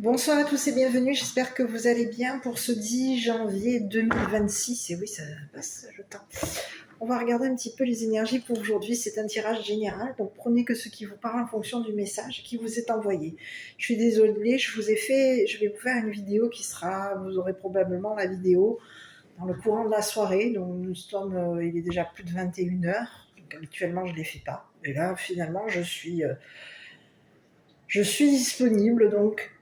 Bonsoir à tous et bienvenue, j'espère que vous allez bien pour ce 10 janvier 2026. Et oui, ça passe le temps. On va regarder un petit peu les énergies pour aujourd'hui. C'est un tirage général, donc prenez que ce qui vous parle en fonction du message qui vous est envoyé. Je suis désolée, je vais vous faire une vidéo vous aurez probablement la vidéo dans le courant de la soirée. Donc il est déjà plus de 21h, donc habituellement je ne les fais pas. Et là, finalement, je suis disponible, donc.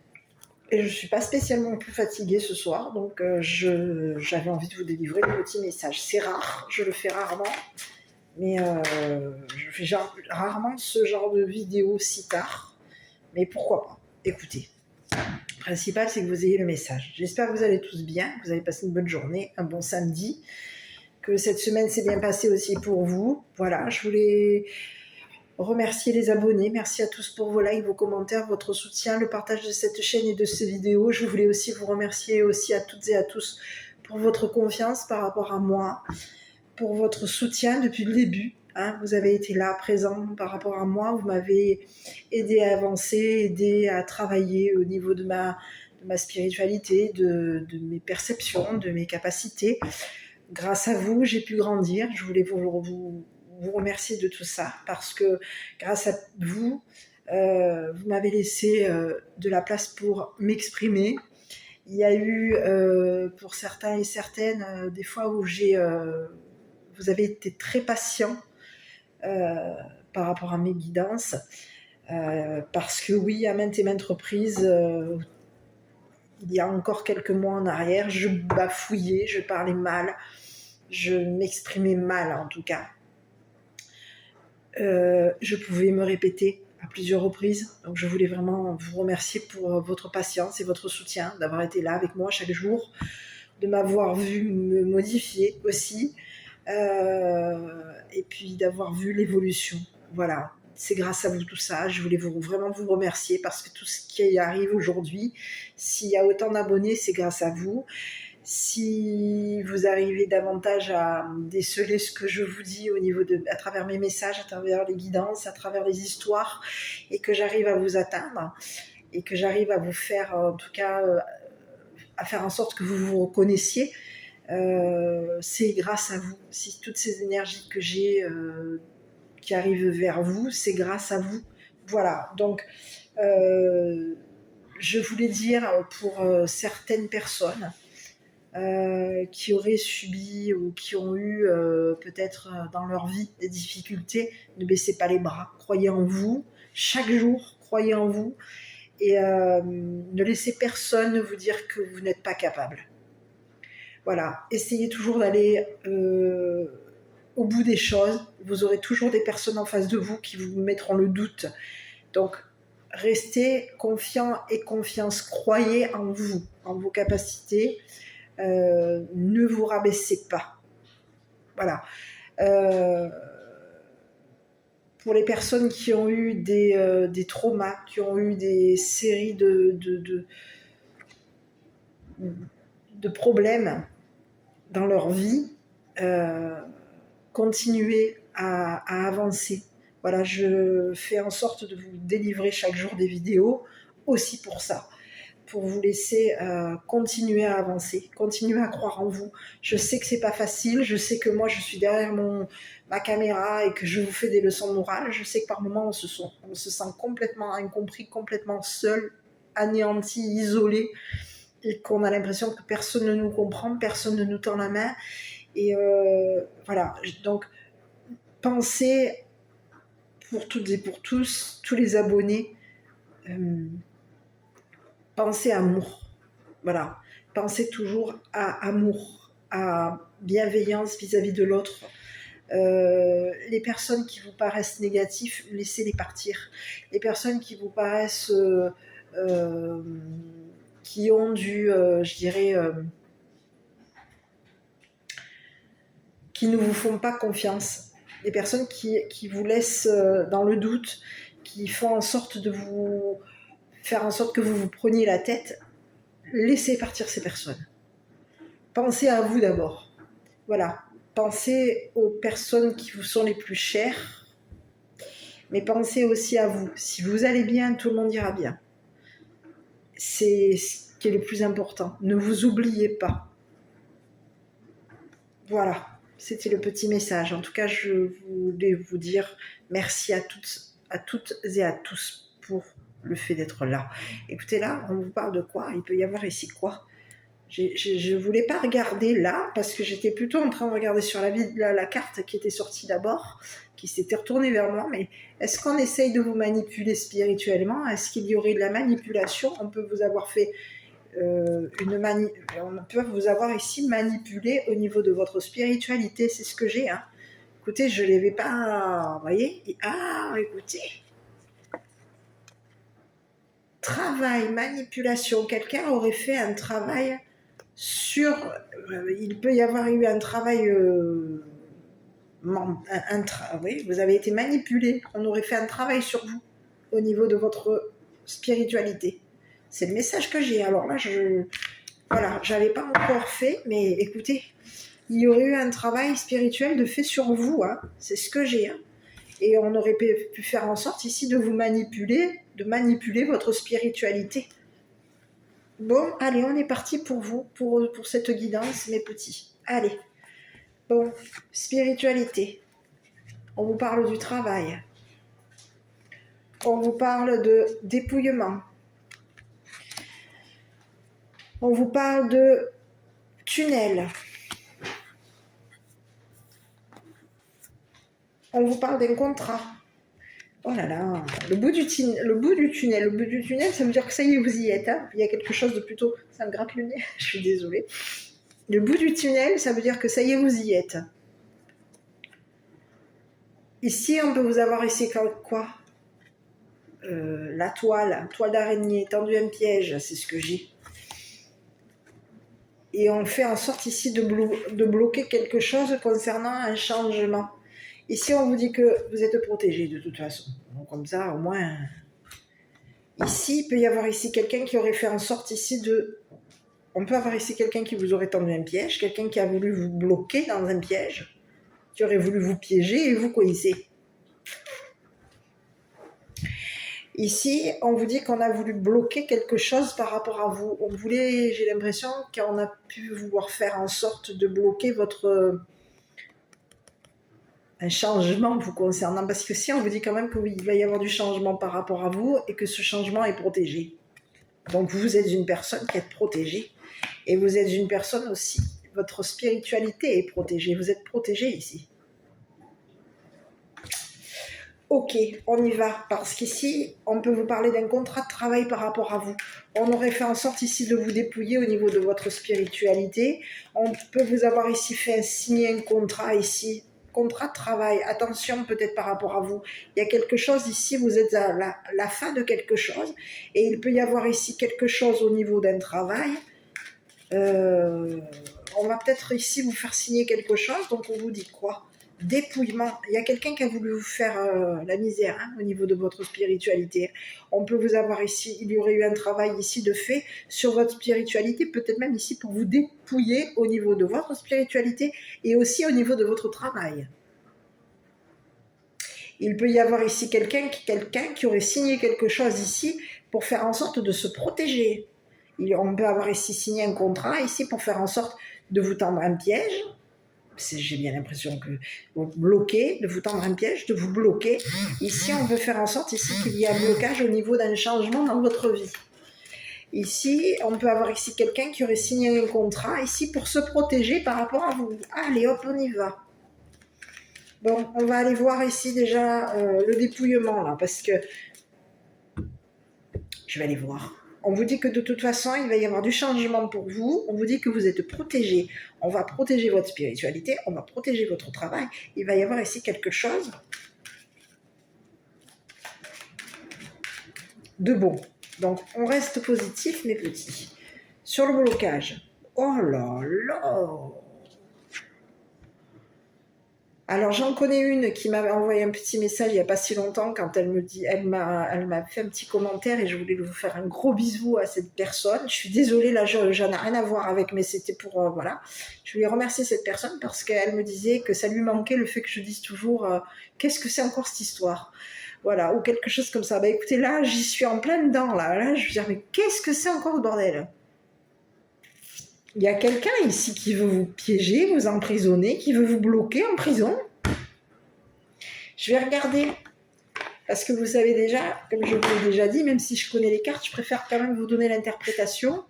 Et je ne suis pas spécialement plus fatiguée ce soir, donc j'avais envie de vous délivrer le petit message. C'est rare, je le fais rarement, mais je fais rarement ce genre de vidéo si tard. Mais pourquoi pas? Écoutez, le principal c'est que vous ayez le message. J'espère que vous allez tous bien, que vous avez passé une bonne journée, un bon samedi, que cette semaine s'est bien passée aussi pour vous. Voilà, je voulais remercier les abonnés, merci à tous pour vos likes, vos commentaires, votre soutien, le partage de cette chaîne et de ces vidéos. Je voulais aussi vous remercier aussi à toutes et à tous pour votre confiance par rapport à moi, pour votre soutien depuis le début. Vous avez été là, présent par rapport à moi, vous m'avez aidé à avancer, aidé à travailler au niveau de ma spiritualité, de mes perceptions, de mes capacités. Grâce à vous, j'ai pu grandir. Je voulais vous remercier de tout ça parce que grâce à vous, vous m'avez laissé de la place pour m'exprimer. Il y a eu pour certains et certaines des fois où vous avez été très patient par rapport à mes guidances parce que oui, à maintes et maintes reprises, il y a encore quelques mois en arrière, je bafouillais, je parlais mal, je m'exprimais mal en tout cas. Je pouvais me répéter à plusieurs reprises. Donc je voulais vraiment vous remercier pour votre patience et votre soutien, d'avoir été là avec moi chaque jour, de m'avoir vu me modifier aussi, et puis d'avoir vu l'évolution. Voilà, c'est grâce à vous tout ça. Je voulais vraiment vous remercier parce que tout ce qui arrive aujourd'hui, s'il y a autant d'abonnés, c'est grâce à vous. Si vous arrivez davantage à déceler ce que je vous dis à travers mes messages, à travers les guidances, à travers les histoires, et que j'arrive à vous atteindre, et que j'arrive à vous faire, en tout cas, à faire en sorte que vous vous reconnaissiez, c'est grâce à vous. Si toutes ces énergies que j'ai qui arrivent vers vous, c'est grâce à vous. Voilà, donc je voulais dire pour certaines personnes qui auraient subi ou qui ont eu peut-être dans leur vie des difficultés, ne baissez pas les bras, croyez en vous, chaque jour, croyez en vous, et ne laissez personne vous dire que vous n'êtes pas capable. Voilà, essayez toujours d'aller au bout des choses, vous aurez toujours des personnes en face de vous qui vous mettront le doute, donc restez confiants et confiance, croyez en vous, en vos capacités, ne vous rabaissez pas. Voilà. Pour les personnes qui ont eu des traumas, qui ont eu des séries de problèmes dans leur vie, continuez à avancer. Voilà, je fais en sorte de vous délivrer chaque jour des vidéos aussi pour ça, pour vous laisser continuer à avancer, continuer à croire en vous. Je sais que c'est pas facile, je sais que moi je suis derrière ma caméra et que je vous fais des leçons de morale. Je sais que par moments on se sent complètement incompris, complètement seul, anéanti, isolé, et qu'on a l'impression que personne ne nous comprend, personne ne nous tend la main. Et voilà, donc pensez pour toutes et pour tous les abonnés, pensez amour. Voilà, pensez toujours à amour, à bienveillance vis-à-vis de l'autre. Les personnes qui vous paraissent négatives, laissez-les partir. Les personnes qui vous paraissent qui ont je dirais, qui ne vous font pas confiance, les personnes qui vous laissent dans le doute, qui font en sorte de vous faire en sorte que vous vous preniez la tête, laissez partir ces personnes. Pensez à vous d'abord. Voilà, pensez aux personnes qui vous sont les plus chères, mais pensez aussi à vous. Si vous allez bien, tout le monde ira bien. C'est ce qui est le plus important. Ne vous oubliez pas. Voilà, c'était le petit message. En tout cas, je voulais vous dire merci à toutes et à tous pour le fait d'être là. Écoutez, là, on vous parle de quoi? Il peut y avoir ici quoi? Je ne voulais pas regarder là, parce que j'étais plutôt en train de regarder sur la carte qui était sortie d'abord, qui s'était retournée vers moi, mais est-ce qu'on essaye de vous manipuler spirituellement? Est-ce qu'il y aurait de la manipulation? On peut vous avoir fait on peut vous avoir ici manipulé au niveau de votre spiritualité, c'est ce que j'ai. Hein. Écoutez, je ne l'avais pas, vous voyez? Ah, écoutez. Travail, manipulation. Quelqu'un aurait fait un travail sur... il peut y avoir eu un travail... oui, vous avez été manipulé. On aurait fait un travail sur vous au niveau de votre spiritualité. C'est le message que j'ai. Alors là, voilà, j'avais pas encore fait, mais écoutez, il y aurait eu un travail spirituel de fait sur vous, hein. C'est ce que j'ai. Hein. Et on aurait pu faire en sorte ici de vous manipuler, de manipuler votre spiritualité. Bon, allez, on est parti pour vous, pour cette guidance, mes petits. Allez. Bon, spiritualité. On vous parle du travail. On vous parle de dépouillement. On vous parle de tunnel. On vous parle d'un contrat. Oh là là, le bout du tunnel, ça veut dire que ça y est, vous y êtes. Hein. Il y a quelque chose de plutôt... Ça me gratte le nez, je suis désolée. Le bout du tunnel, ça veut dire que ça y est, vous y êtes. Ici, on peut vous avoir ici quoi? La toile d'araignée, tendu un piège, c'est ce que j'ai. Et on fait en sorte ici de bloquer quelque chose concernant un changement. Ici, on vous dit que vous êtes protégé de toute façon. Donc comme ça, au moins... Ici, il peut y avoir ici quelqu'un qui aurait fait en sorte ici de... On peut avoir ici quelqu'un qui vous aurait tendu un piège, quelqu'un qui a voulu vous bloquer dans un piège, qui aurait voulu vous piéger et vous coincer. Ici, on vous dit qu'on a voulu bloquer quelque chose par rapport à vous. On voulait, j'ai l'impression qu'on a pu vouloir faire en sorte de bloquer un changement vous concernant. Parce que si on vous dit quand même qu'il va y avoir du changement par rapport à vous et que ce changement est protégé. Donc vous êtes une personne qui est protégée. Et vous êtes une personne aussi. Votre spiritualité est protégée. Vous êtes protégé ici. Ok, on y va, parce qu'ici, on peut vous parler d'un contrat de travail par rapport à vous. On aurait fait en sorte ici de vous dépouiller au niveau de votre spiritualité. On peut vous avoir ici fait signer un contrat ici, contrat de travail. Attention peut-être par rapport à vous. Il y a quelque chose ici, vous êtes à la fin de quelque chose, et il peut y avoir ici quelque chose au niveau d'un travail. On va peut-être ici vous faire signer quelque chose, donc on vous dit quoi? Dépouillement. Il y a quelqu'un qui a voulu vous faire la misère hein, au niveau de votre spiritualité. On peut vous avoir ici, il y aurait eu un travail ici de fait sur votre spiritualité, peut-être même ici pour vous dépouiller au niveau de votre spiritualité et aussi au niveau de votre travail. Il peut y avoir ici quelqu'un qui aurait signé quelque chose ici pour faire en sorte de se protéger. On peut avoir ici signé un contrat ici pour faire en sorte de vous tendre un piège. J'ai bien l'impression que vous bloquez, de vous tendre un piège, de vous bloquer. Ici, on veut faire en sorte ici qu'il y ait un blocage au niveau d'un changement dans votre vie. Ici, on peut avoir ici quelqu'un qui aurait signé un contrat ici pour se protéger par rapport à vous. Allez, hop, on y va. Bon, on va aller voir ici déjà le dépouillement là, parce que je vais aller voir. On vous dit que de toute façon, il va y avoir du changement pour vous. On vous dit que vous êtes protégé. On va protéger votre spiritualité. On va protéger votre travail. Il va y avoir ici quelque chose de bon. Donc, on reste positif, mes petits. Sur le blocage. Oh là là! Alors j'en connais une qui m'avait envoyé un petit message il n'y a pas si longtemps quand elle m'a fait un petit commentaire et je voulais vous faire un gros bisou à cette personne. Je suis désolée, là j'en ai rien à voir avec, mais c'était pour, voilà. Je voulais remercier cette personne parce qu'elle me disait que ça lui manquait le fait que je dise toujours qu'est-ce que c'est encore cette histoire? Voilà, ou quelque chose comme ça. Bah écoutez, là, j'y suis en plein dedans, là. Là, je veux dire, mais qu'est-ce que c'est encore le bordel? Il y a quelqu'un ici qui veut vous piéger, vous emprisonner, qui veut vous bloquer en prison. Je vais regarder, parce que vous savez déjà, comme je vous l'ai déjà dit, même si je connais les cartes, je préfère quand même vous donner l'interprétation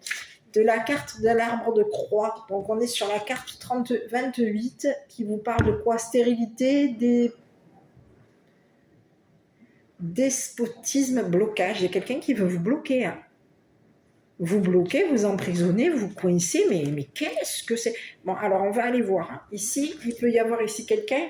de la carte de l'arbre de croix. Donc on est sur la carte 28 qui vous parle de quoi? Stérilité, despotisme, blocage. Il y a quelqu'un qui veut vous bloquer. Hein. Vous bloquez, vous emprisonnez, vous coincez, mais qu'est-ce que c'est? Bon, alors on va aller voir. Hein. Ici, il peut y avoir ici quelqu'un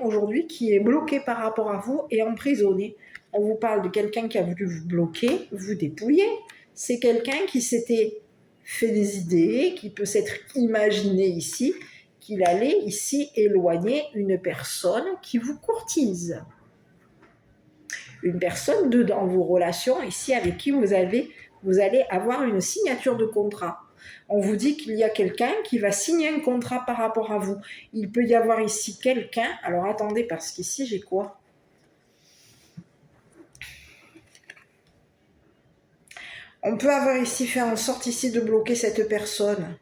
aujourd'hui qui est bloqué par rapport à vous et emprisonné. On vous parle de quelqu'un qui a voulu vous bloquer, vous dépouiller. C'est quelqu'un qui s'était fait des idées, qui peut s'être imaginé ici, qu'il allait ici éloigner une personne qui vous courtise. Une personne dans vos relations ici avec qui vous allez avoir une signature de contrat. On vous dit qu'il y a quelqu'un qui va signer un contrat par rapport à vous. Il peut y avoir ici quelqu'un... Alors attendez, parce qu'ici j'ai quoi? On peut avoir ici fait en sorte ici de bloquer cette personne.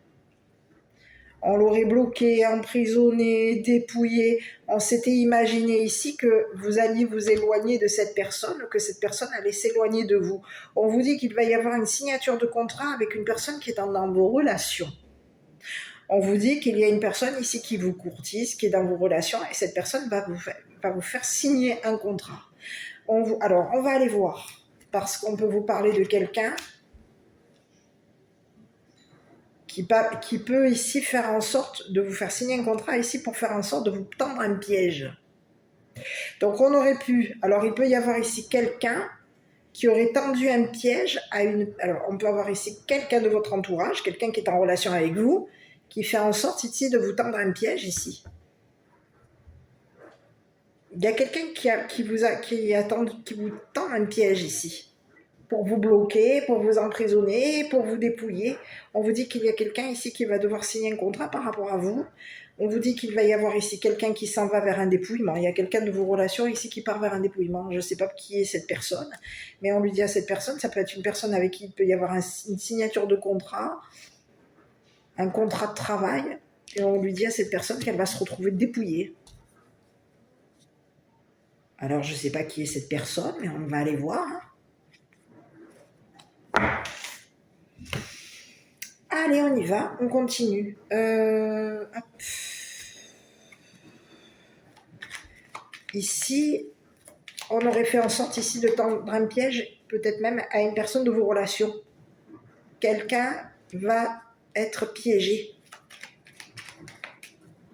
On l'aurait bloqué, emprisonné, dépouillé. On s'était imaginé ici que vous alliez vous éloigner de cette personne, que cette personne allait s'éloigner de vous. On vous dit qu'il va y avoir une signature de contrat avec une personne qui est dans vos relations. On vous dit qu'il y a une personne ici qui vous courtise, qui est dans vos relations, et cette personne va vous faire signer un contrat. Alors, on va aller voir, parce qu'on peut vous parler de quelqu'un qui peut ici faire en sorte de vous faire signer un contrat ici pour faire en sorte de vous tendre un piège. Donc on aurait pu, alors il peut y avoir ici quelqu'un qui aurait tendu un piège à une... Alors on peut avoir ici quelqu'un de votre entourage, quelqu'un qui est en relation avec vous, qui fait en sorte ici de vous tendre un piège ici. Il y a quelqu'un qui vous tend un piège ici. Pour vous bloquer, pour vous emprisonner, pour vous dépouiller. On vous dit qu'il y a quelqu'un ici qui va devoir signer un contrat par rapport à vous. On vous dit qu'il va y avoir ici quelqu'un qui s'en va vers un dépouillement. Il y a quelqu'un de vos relations ici qui part vers un dépouillement. Je ne sais pas qui est cette personne, mais on lui dit à cette personne, ça peut être une personne avec qui il peut y avoir une signature de contrat, un contrat de travail, et on lui dit à cette personne qu'elle va se retrouver dépouillée. Alors je ne sais pas qui est cette personne, mais on va aller voir. Hein. Allez, on y va, on continue. Ici, on aurait fait en sorte ici de tendre un piège, peut-être même à une personne de vos relations. Quelqu'un va être piégé.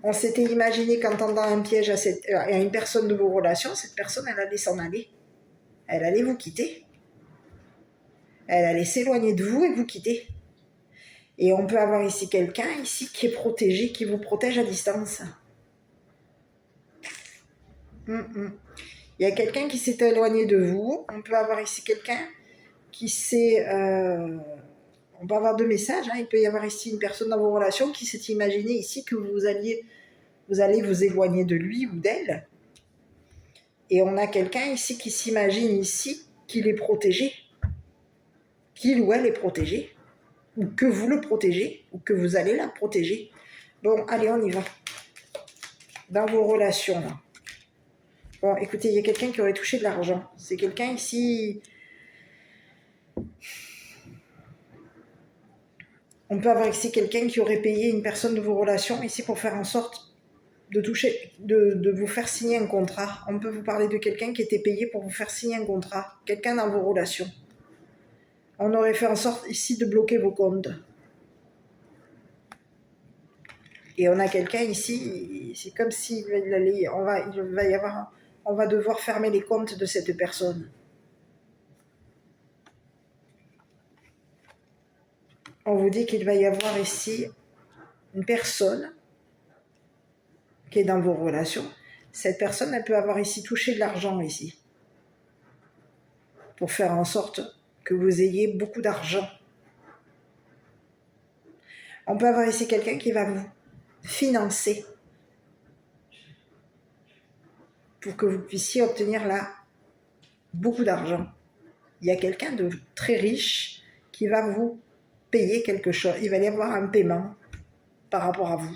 On s'était imaginé qu'en tendant un piège à une personne de vos relations, cette personne, elle allait s'en aller. Elle allait vous quitter. Elle allait s'éloigner de vous et vous quitter. Et on peut avoir ici quelqu'un ici qui est protégé, qui vous protège à distance. Il y a quelqu'un qui s'est éloigné de vous. On peut avoir ici quelqu'un qui s'est... on peut avoir deux messages. Hein. Il peut y avoir ici une personne dans vos relations qui s'est imaginé ici que vous allez vous éloigner de lui ou d'elle. Et on a quelqu'un ici qui s'imagine ici qu'il est protégé. Qu'il ou elle est protégé. Ou que vous le protégez. Ou que vous allez la protéger. Bon, allez, on y va. Dans vos relations, là. Bon, écoutez, il y a quelqu'un qui aurait touché de l'argent. C'est quelqu'un ici... On peut avoir ici quelqu'un qui aurait payé une personne de vos relations ici pour faire en sorte de vous faire signer un contrat. On peut vous parler de quelqu'un qui était payé pour vous faire signer un contrat. Quelqu'un dans vos relations. On aurait fait en sorte ici de bloquer vos comptes. Et on a quelqu'un ici, c'est comme s'il on va devoir fermer les comptes de cette personne. On vous dit qu'il va y avoir ici une personne qui est dans vos relations. Cette personne, elle peut avoir ici touché de l'argent ici. Pour faire en sorte que vous ayez beaucoup d'argent. On peut avoir ici quelqu'un qui va vous financer. pour que vous puissiez obtenir là beaucoup d'argent. Il y a quelqu'un de très riche qui va vous payer quelque chose. Il va y avoir un paiement par rapport à vous.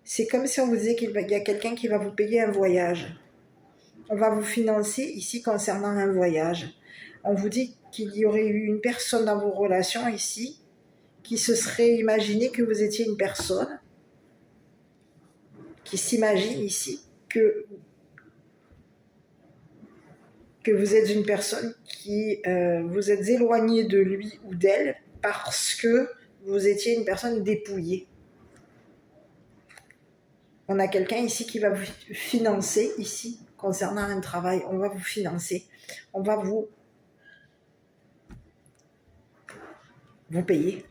C'est comme si on vous disait qu'il y a quelqu'un qui va vous payer un voyage. On va vous financer ici concernant un voyage. On vous dit qu'il y aurait eu une personne dans vos relations ici qui se serait imaginé que vous étiez une personne, qui s'imagine ici que vous êtes une personne qui vous êtes éloigné de lui ou d'elle parce que vous étiez une personne dépouillée. On a quelqu'un ici qui va vous financer ici concernant un travail. On va vous financer. On va vous payer.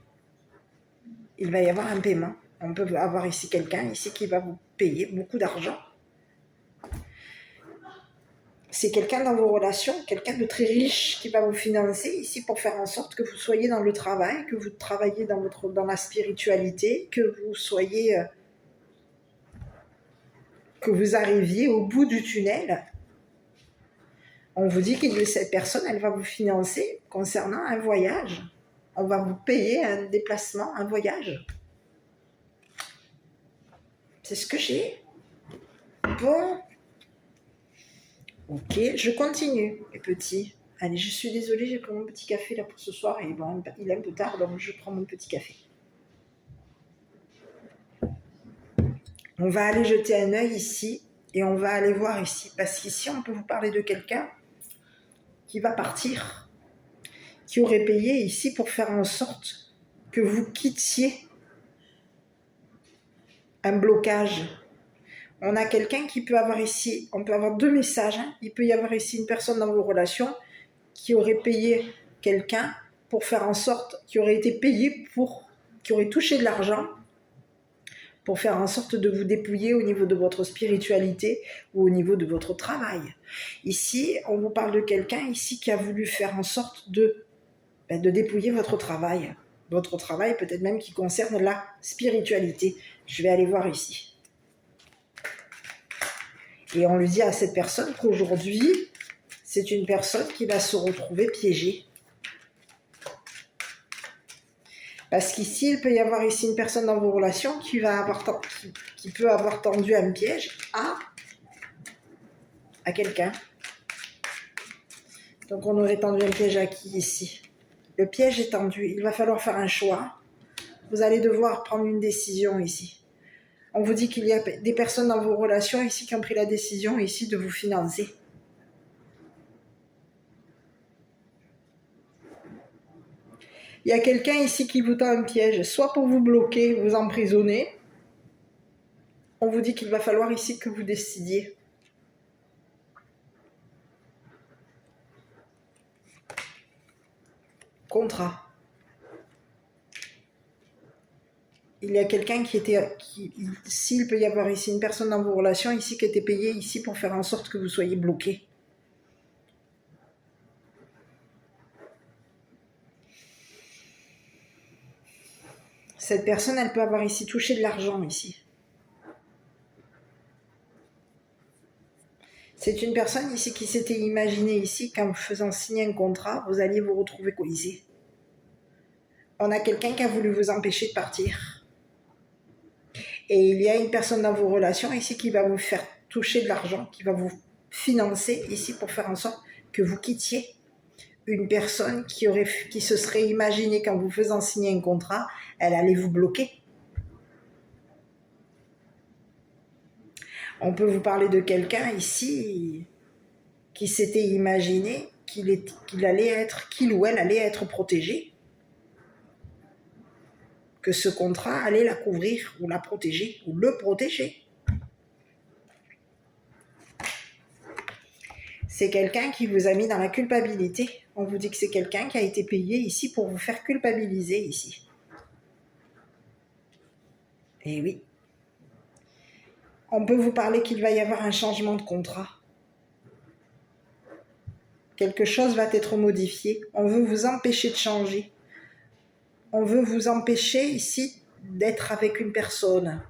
Il va y avoir un paiement. On peut avoir ici quelqu'un ici qui va vous payer beaucoup d'argent. C'est quelqu'un dans vos relations, quelqu'un de très riche qui va vous financer ici pour faire en sorte que vous soyez dans le travail, que vous travaillez dans la spiritualité, que vous soyez, que vous arriviez au bout du tunnel. On vous dit que cette personne, elle va vous financer concernant un voyage. On va vous payer un déplacement, un voyage. C'est ce que j'ai. Bon. Ok, je continue, les petits. Allez, je suis désolée, j'ai pris mon petit café là pour ce soir et bon, il est un peu tard, donc je prends mon petit café. On va aller jeter un œil ici et on va aller voir ici. Parce qu'ici, on peut vous parler de quelqu'un qui va partir, qui aurait payé ici pour faire en sorte que vous quittiez un blocage. On a quelqu'un qui peut avoir ici, on peut avoir deux messages, hein. Il peut y avoir ici une personne dans vos relations qui aurait payé quelqu'un pour faire en sorte, qui aurait été payé qui aurait touché de l'argent pour faire en sorte de vous dépouiller au niveau de votre spiritualité ou au niveau de votre travail. Ici, on vous parle de quelqu'un ici qui a voulu faire en sorte de dépouiller votre travail. Votre travail peut-être même qui concerne la spiritualité. Je vais aller voir ici. Et on lui dit à cette personne qu'aujourd'hui, c'est une personne qui va se retrouver piégée. Parce qu'ici, il peut y avoir ici une personne dans vos relations qui peut avoir tendu un piège à quelqu'un. Donc on aurait tendu un piège à qui ici? Le piège est tendu, il va falloir faire un choix. Vous allez devoir prendre une décision ici. On vous dit qu'il y a des personnes dans vos relations ici qui ont pris la décision ici de vous financer. Il y a quelqu'un ici qui vous tend un piège, soit pour vous bloquer, vous emprisonner. On vous dit qu'il va falloir ici que vous décidiez. Contrat. Il y a quelqu'un s'il peut y avoir ici une personne dans vos relations ici qui a été payée ici pour faire en sorte que vous soyez bloqué. Cette personne, elle peut avoir ici touché de l'argent ici. C'est une personne ici qui s'était imaginée ici qu'en vous faisant signer un contrat, vous alliez vous retrouver coincé. On a quelqu'un qui a voulu vous empêcher de partir. Et il y a une personne dans vos relations ici qui va vous faire toucher de l'argent, qui va vous financer ici pour faire en sorte que vous quittiez une personne qui se serait imaginée qu'en vous faisant signer un contrat, elle allait vous bloquer. On peut vous parler de quelqu'un ici qui s'était imaginé qu'il ou elle allait être protégé, que ce contrat allait la couvrir ou la protéger ou le protéger. C'est quelqu'un qui vous a mis dans la culpabilité. On vous dit que c'est quelqu'un qui a été payé ici pour vous faire culpabiliser ici. Eh oui. On peut vous parler qu'il va y avoir un changement de contrat. Quelque chose va être modifié. On veut vous empêcher de changer. On veut vous empêcher ici d'être avec une personne,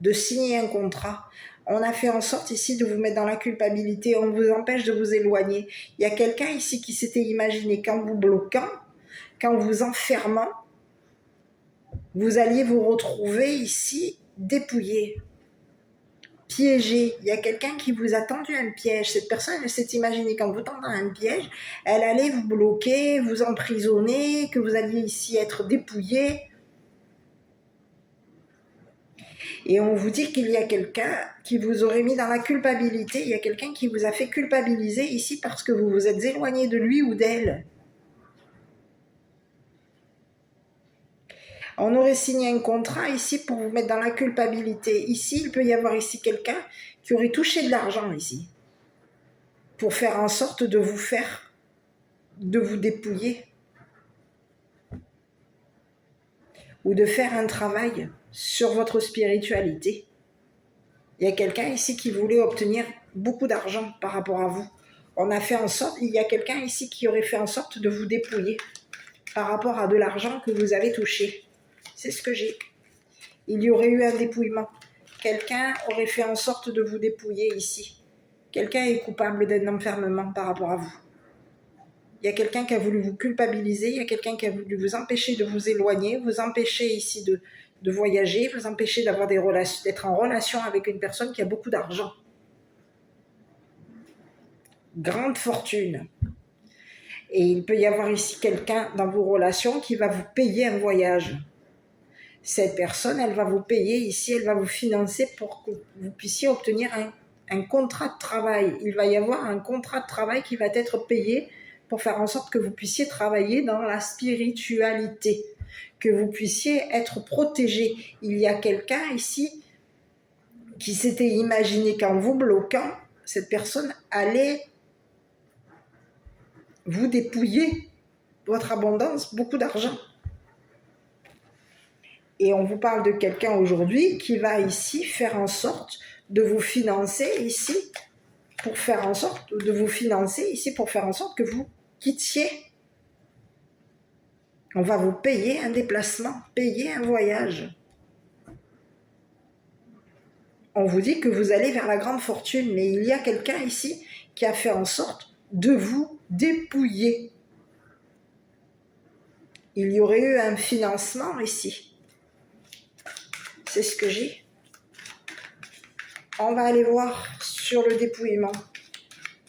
de signer un contrat. On a fait en sorte ici de vous mettre dans la culpabilité, on vous empêche de vous éloigner. Il y a quelqu'un ici qui s'était imaginé qu'en vous bloquant, qu'en vous enfermant, vous alliez vous retrouver ici dépouillé, piégé. Il y a quelqu'un qui vous a tendu un piège. Cette personne, elle s'est imaginée qu'en vous tendant un piège, elle allait vous bloquer, vous emprisonner, que vous alliez ici être dépouillé. Et on vous dit qu'il y a quelqu'un qui vous aurait mis dans la culpabilité, il y a quelqu'un qui vous a fait culpabiliser ici parce que vous vous êtes éloigné de lui ou d'elle. On aurait signé un contrat ici pour vous mettre dans la culpabilité. Ici, il peut y avoir ici quelqu'un qui aurait touché de l'argent ici pour faire en sorte de vous dépouiller ou de faire un travail sur votre spiritualité. Il y a quelqu'un ici qui voulait obtenir beaucoup d'argent par rapport à vous. On a fait en sorte, il y a quelqu'un ici qui aurait fait en sorte de vous dépouiller par rapport à de l'argent que vous avez touché. C'est ce que j'ai. Il y aurait eu un dépouillement. Quelqu'un aurait fait en sorte de vous dépouiller ici. Quelqu'un est coupable d'un enfermement par rapport à vous. Il y a quelqu'un qui a voulu vous culpabiliser, il y a quelqu'un qui a voulu vous empêcher de vous éloigner, vous empêcher ici de voyager, vous empêcher d'avoir d'être en relation avec une personne qui a beaucoup d'argent. Grande fortune. Et il peut y avoir ici quelqu'un dans vos relations qui va vous payer un voyage. Cette personne, elle va vous payer ici, elle va vous financer pour que vous puissiez obtenir un contrat de travail. Il va y avoir un contrat de travail qui va être payé pour faire en sorte que vous puissiez travailler dans la spiritualité, que vous puissiez être protégé. Il y a quelqu'un ici qui s'était imaginé qu'en vous bloquant, cette personne allait vous dépouiller votre abondance, beaucoup d'argent. Et on vous parle de quelqu'un aujourd'hui qui va ici faire en sorte de vous financer ici pour faire en sorte que vous quittiez. On va vous payer un déplacement, payer un voyage. On vous dit que vous allez vers la grande fortune, mais il y a quelqu'un ici qui a fait en sorte de vous dépouiller. Il y aurait eu un financement ici. C'est ce que j'ai. On va aller voir sur le dépouillement.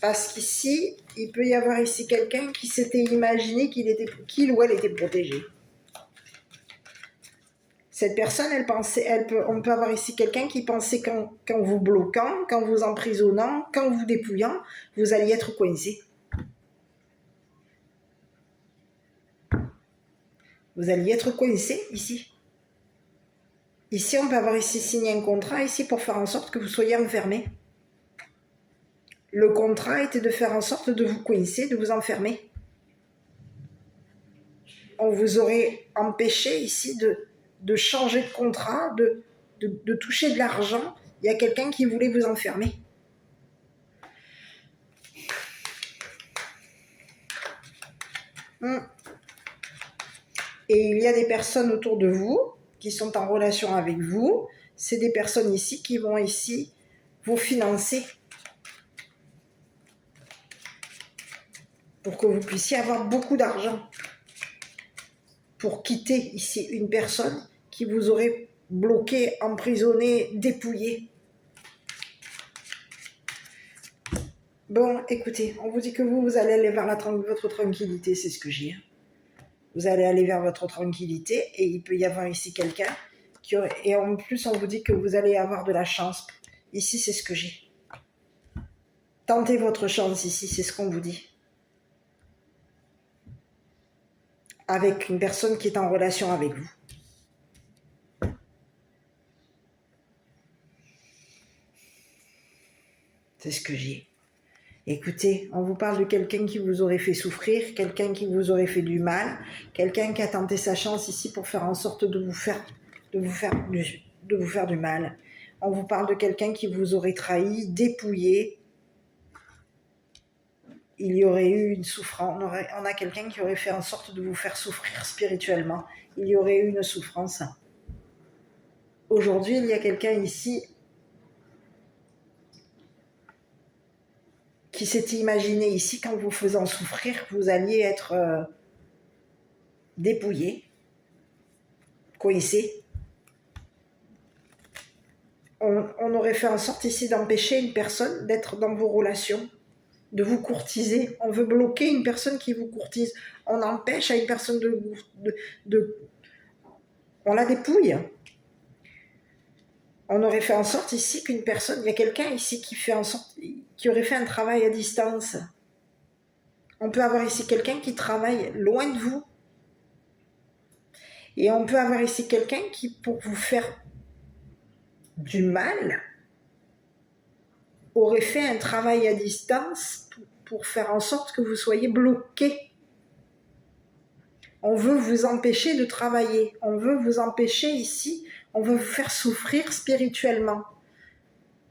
Parce qu'ici, il peut y avoir ici quelqu'un qui s'était imaginé qu'il ou elle était protégé. Cette personne, on peut avoir ici quelqu'un qui pensait qu'en vous bloquant, qu'en vous emprisonnant, qu'en vous dépouillant, vous alliez être coincé. Vous alliez être coincé ici. Ici, on peut avoir ici signé un contrat ici pour faire en sorte que vous soyez enfermé. Le contrat était de faire en sorte de vous coincer, de vous enfermer. On vous aurait empêché ici de changer de contrat, de toucher de l'argent. Il y a quelqu'un qui voulait vous enfermer. Et il y a des personnes autour de vous qui sont en relation avec vous. C'est des personnes ici qui vont ici vous financer pour que vous puissiez avoir beaucoup d'argent. Pour quitter ici une personne qui vous aurait bloqué, emprisonné, dépouillé. Bon, écoutez, on vous dit que vous allez aller vers votre tranquillité, c'est ce que j'ai. Vous allez aller vers votre tranquillité et il peut y avoir ici quelqu'un et en plus on vous dit que vous allez avoir de la chance. Ici, c'est ce que j'ai. Tentez votre chance ici, c'est ce qu'on vous dit. Avec une personne qui est en relation avec vous. C'est ce que j'ai. Écoutez, on vous parle de quelqu'un qui vous aurait fait souffrir, quelqu'un qui vous aurait fait du mal, quelqu'un qui a tenté sa chance ici pour faire en sorte de vous faire du mal. On vous parle de quelqu'un qui vous aurait trahi, dépouillé. Il y aurait eu une souffrance. On a quelqu'un qui aurait fait en sorte de vous faire souffrir spirituellement. Il y aurait eu une souffrance. Aujourd'hui, il y a quelqu'un ici qui s'était imaginé ici qu'en vous faisant souffrir, vous alliez être dépouillé, coincé. On aurait fait en sorte ici d'empêcher une personne d'être dans vos relations, de vous courtiser. On veut bloquer une personne qui vous courtise. On empêche à une personne on la dépouille. On aurait fait en sorte ici qu'une personne, il y a quelqu'un ici qui aurait fait un travail à distance. On peut avoir ici quelqu'un qui travaille loin de vous. Et on peut avoir ici quelqu'un qui, pour vous faire du mal, aurait fait un travail à distance pour faire en sorte que vous soyez bloqué. On veut vous empêcher de travailler. On veut vous empêcher ici, on veut vous faire souffrir spirituellement.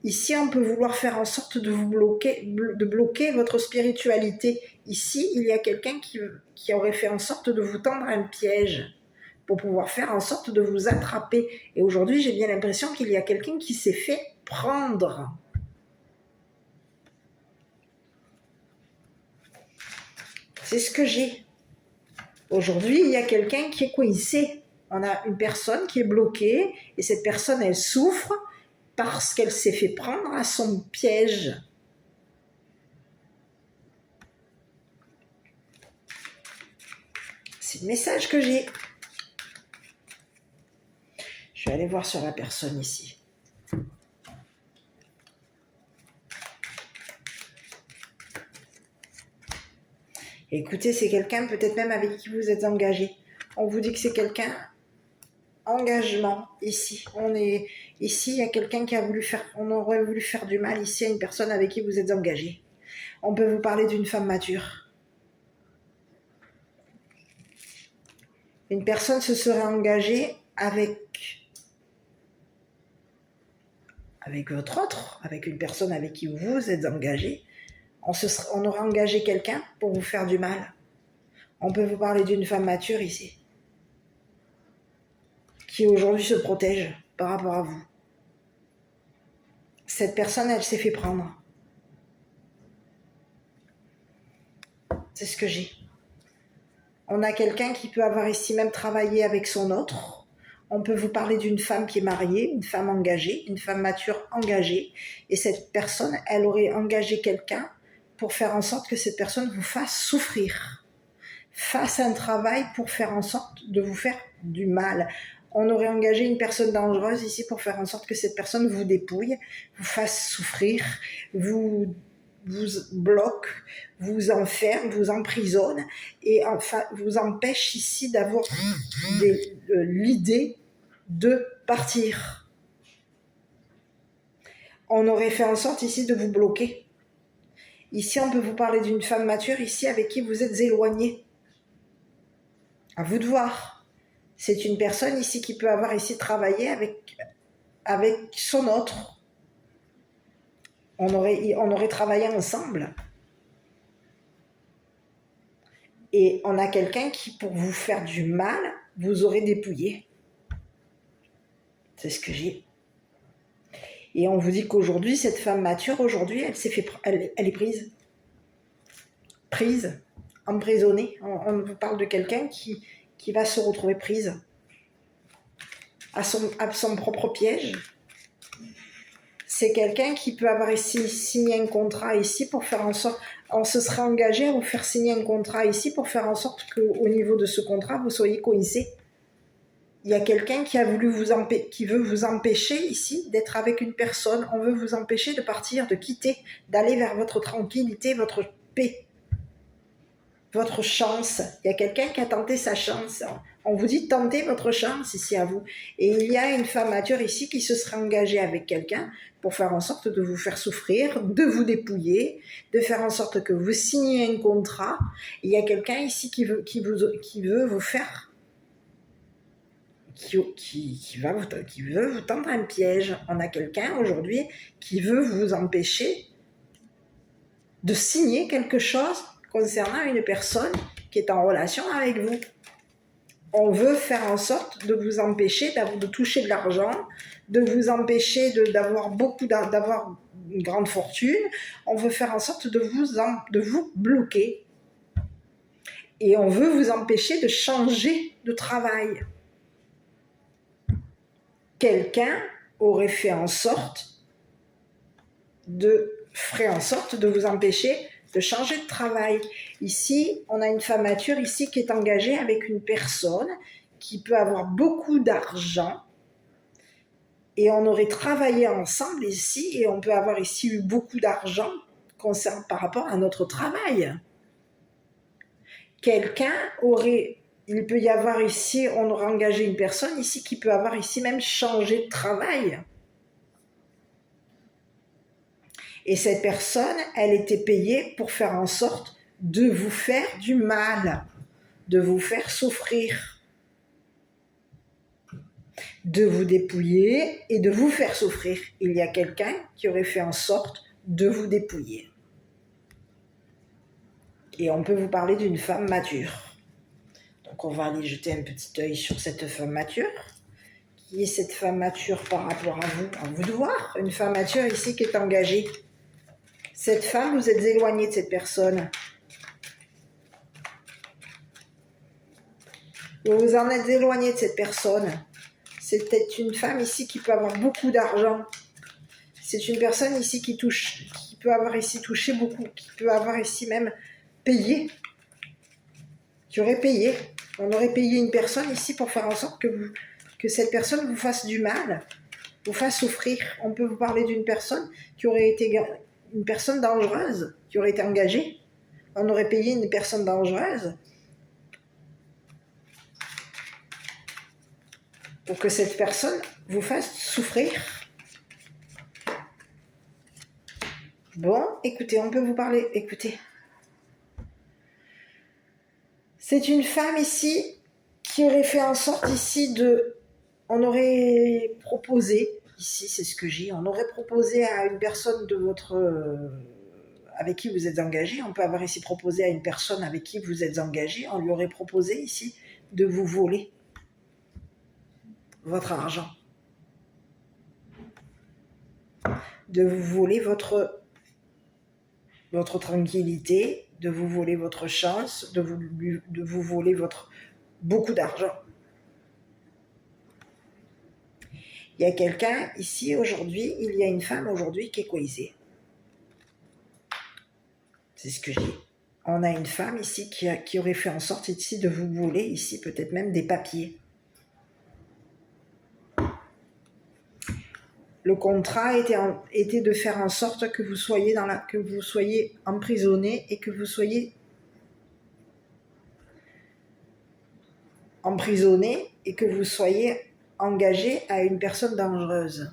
Ici, on peut vouloir faire en sorte de vous bloquer votre spiritualité. Ici, il y a quelqu'un qui aurait fait en sorte de vous tendre un piège pour pouvoir faire en sorte de vous attraper. Et aujourd'hui, j'ai bien l'impression qu'il y a quelqu'un qui s'est fait prendre. C'est ce que j'ai. Aujourd'hui, il y a quelqu'un qui est coincé. On a une personne qui est bloquée et cette personne, elle souffre parce qu'elle s'est fait prendre à son piège. C'est le message que j'ai. Je vais aller voir sur la personne ici. Écoutez, c'est quelqu'un peut-être même avec qui vous êtes engagé. On vous dit que c'est quelqu'un engagement ici. Ici, il y a quelqu'un qui a voulu faire, on aurait voulu faire du mal ici à une personne avec qui vous êtes engagé. On peut vous parler d'une femme mature. Une personne se serait engagée avec votre autre, avec une personne avec qui vous êtes engagé. On aurait engagé quelqu'un pour vous faire du mal. On peut vous parler d'une femme mature ici, qui aujourd'hui se protège par rapport à vous. Cette personne, elle s'est fait prendre. C'est ce que j'ai. On a quelqu'un qui peut avoir ici même travaillé avec son autre. On peut vous parler d'une femme qui est mariée, une femme engagée, une femme mature engagée. Et cette personne, elle aurait engagé quelqu'un pour faire en sorte que cette personne vous fasse souffrir. Fasse un travail pour faire en sorte de vous faire du mal. On aurait engagé une personne dangereuse ici pour faire en sorte que cette personne vous dépouille, vous fasse souffrir, vous bloque, vous enferme, vous emprisonne et enfin vous empêche ici d'avoir l'idée de partir. On aurait fait en sorte ici de vous bloquer. Ici, on peut vous parler d'une femme mature ici avec qui vous êtes éloigné. À vous de voir. C'est une personne ici qui peut avoir ici travaillé avec son autre. On aurait travaillé ensemble. Et on a quelqu'un qui, pour vous faire du mal, vous aurait dépouillé. C'est ce que j'ai. Et on vous dit qu'aujourd'hui, cette femme mature, aujourd'hui, elle est prise. Prise, emprisonnée. On vous parle de quelqu'un qui va se retrouver prise à son propre piège. C'est quelqu'un qui peut avoir ici signé un contrat ici pour faire en sorte, on se serait engagé à vous faire signer un contrat ici pour faire en sorte qu'au niveau de ce contrat, vous soyez coincé. Il y a quelqu'un qui veut vous empêcher ici d'être avec une personne. On veut vous empêcher de partir, de quitter, d'aller vers votre tranquillité, votre paix, votre chance. Il y a quelqu'un qui a tenté sa chance. On vous dit tentez votre chance ici à vous. Et il y a une femme mature ici qui se serait engagée avec quelqu'un pour faire en sorte de vous faire souffrir, de vous dépouiller, de faire en sorte que vous signiez un contrat. Il y a quelqu'un ici qui veut vous faire, qui veut vous tendre un piège. On a quelqu'un aujourd'hui qui veut vous empêcher de signer quelque chose concernant une personne qui est en relation avec vous. On veut faire en sorte de vous empêcher de toucher de l'argent, de vous empêcher d'avoir une grande fortune, on veut faire en sorte de vous bloquer. Et on veut vous empêcher de changer de travail. Quelqu'un ferait en sorte de vous empêcher de changer de travail. Ici, on a une femme mature ici qui est engagée avec une personne qui peut avoir beaucoup d'argent et on aurait travaillé ensemble ici et on peut avoir ici eu beaucoup d'argent par rapport à notre travail. Il peut y avoir ici, on aurait engagé une personne ici qui peut avoir ici même changé de travail. Et cette personne, elle était payée pour faire en sorte de vous faire du mal, de vous faire souffrir, de vous dépouiller et de vous faire souffrir. Il y a quelqu'un qui aurait fait en sorte de vous dépouiller. Et on peut vous parler d'une femme mature. Donc on va aller jeter un petit œil sur cette femme mature. Qui est cette femme mature par rapport à vous de voir. Une femme mature ici qui est engagée. Cette femme, vous êtes éloigné de cette personne. Vous vous en êtes éloigné de cette personne. C'est peut-être une femme ici qui peut avoir beaucoup d'argent. C'est une personne ici qui peut avoir ici touché beaucoup, qui peut avoir ici même payé, qui aurait payé. On aurait payé une personne ici pour faire en sorte que cette personne vous fasse du mal, vous fasse souffrir. On peut vous parler d'une personne qui aurait été une personne dangereuse, qui aurait été engagée. On aurait payé une personne dangereuse pour que cette personne vous fasse souffrir. Bon, écoutez, on peut vous parler, écoutez. C'est une femme ici qui aurait fait en sorte ici on aurait proposé, ici c'est ce que j'ai, on aurait proposé à une personne avec qui vous êtes engagé, on peut avoir ici proposé à une personne avec qui vous êtes engagé, on lui aurait proposé ici de vous voler votre argent, de vous voler votre tranquillité, de vous voler votre chance, de vous voler beaucoup d'argent. Il y a quelqu'un ici aujourd'hui, il y a une femme aujourd'hui qui est coalisée. C'est ce que j'ai. On a une femme ici qui aurait fait en sorte ici de vous voler ici peut-être même des papiers. Le contrat était de faire en sorte que vous soyez emprisonné et que vous soyez engagé à une personne dangereuse.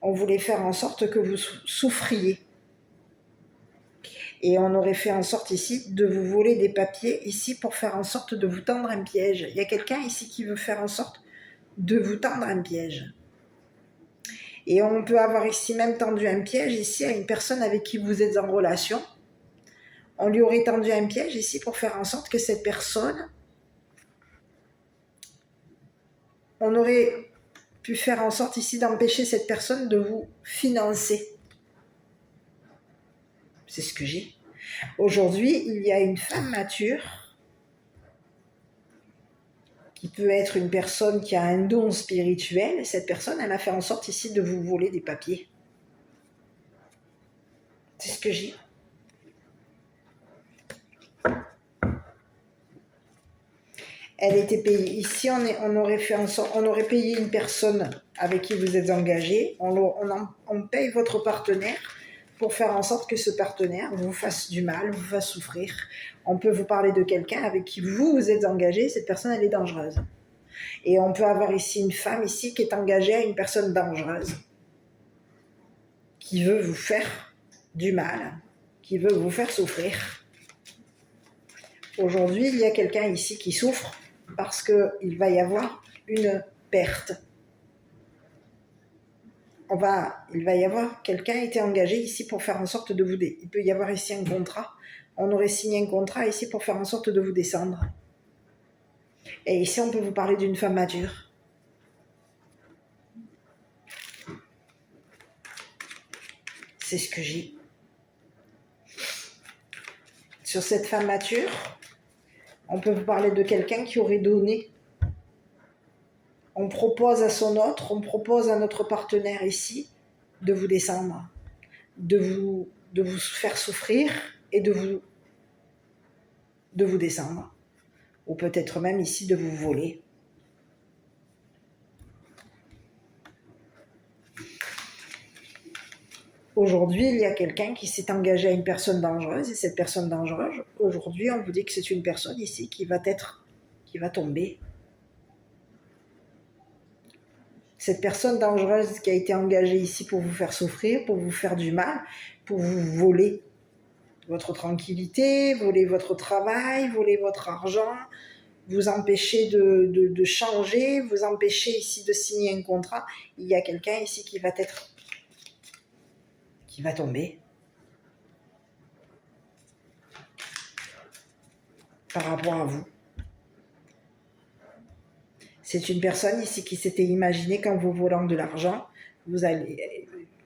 On voulait faire en sorte que vous souffriez. Et on aurait fait en sorte ici de vous voler des papiers ici pour faire en sorte de vous tendre un piège. Il y a quelqu'un ici qui veut faire en sorte de vous tendre un piège. Et on peut avoir ici même tendu un piège ici à une personne avec qui vous êtes en relation. On lui aurait tendu un piège ici pour faire en sorte que cette personne, on aurait pu faire en sorte ici d'empêcher cette personne de vous financer. C'est ce que j'ai. Aujourd'hui, il y a une femme mature qui peut être une personne qui a un don spirituel. Cette personne, elle a fait en sorte ici de vous voler des papiers. C'est ce que j'ai. Elle était payée. Ici, on aurait fait en sorte, on aurait payé une personne avec qui vous êtes engagé. On paye votre partenaire pour faire en sorte que ce partenaire vous fasse du mal, vous fasse souffrir. On peut vous parler de quelqu'un avec qui vous êtes engagé. Cette personne, elle est dangereuse. Et on peut avoir ici une femme ici qui est engagée à une personne dangereuse qui veut vous faire du mal, qui veut vous faire souffrir. Aujourd'hui, il y a quelqu'un ici qui souffre parce qu'il va y avoir une perte. Il va y avoir quelqu'un qui a été engagé ici pour faire en sorte de vous... Il peut y avoir ici un contrat. On aurait signé un contrat ici pour faire en sorte de vous descendre. Et ici, on peut vous parler d'une femme mature. C'est ce que j'ai. Sur cette femme mature, on peut vous parler de quelqu'un qui aurait donné. On propose à son autre, on propose à notre partenaire ici de vous descendre, de vous faire souffrir et de vous descendre. Ou peut-être même ici de vous voler. Aujourd'hui, il y a quelqu'un qui s'est engagé à une personne dangereuse, et cette personne dangereuse, aujourd'hui, on vous dit que c'est une personne ici qui va tomber. Cette personne dangereuse qui a été engagée ici pour vous faire souffrir, pour vous faire du mal, pour vous voler votre tranquillité, voler votre travail, voler votre argent, vous empêcher de changer, vous empêcher ici de signer un contrat. Il y a quelqu'un ici qui va tomber par rapport à vous. C'est une personne ici qui s'était imaginée qu'en vous volant de l'argent,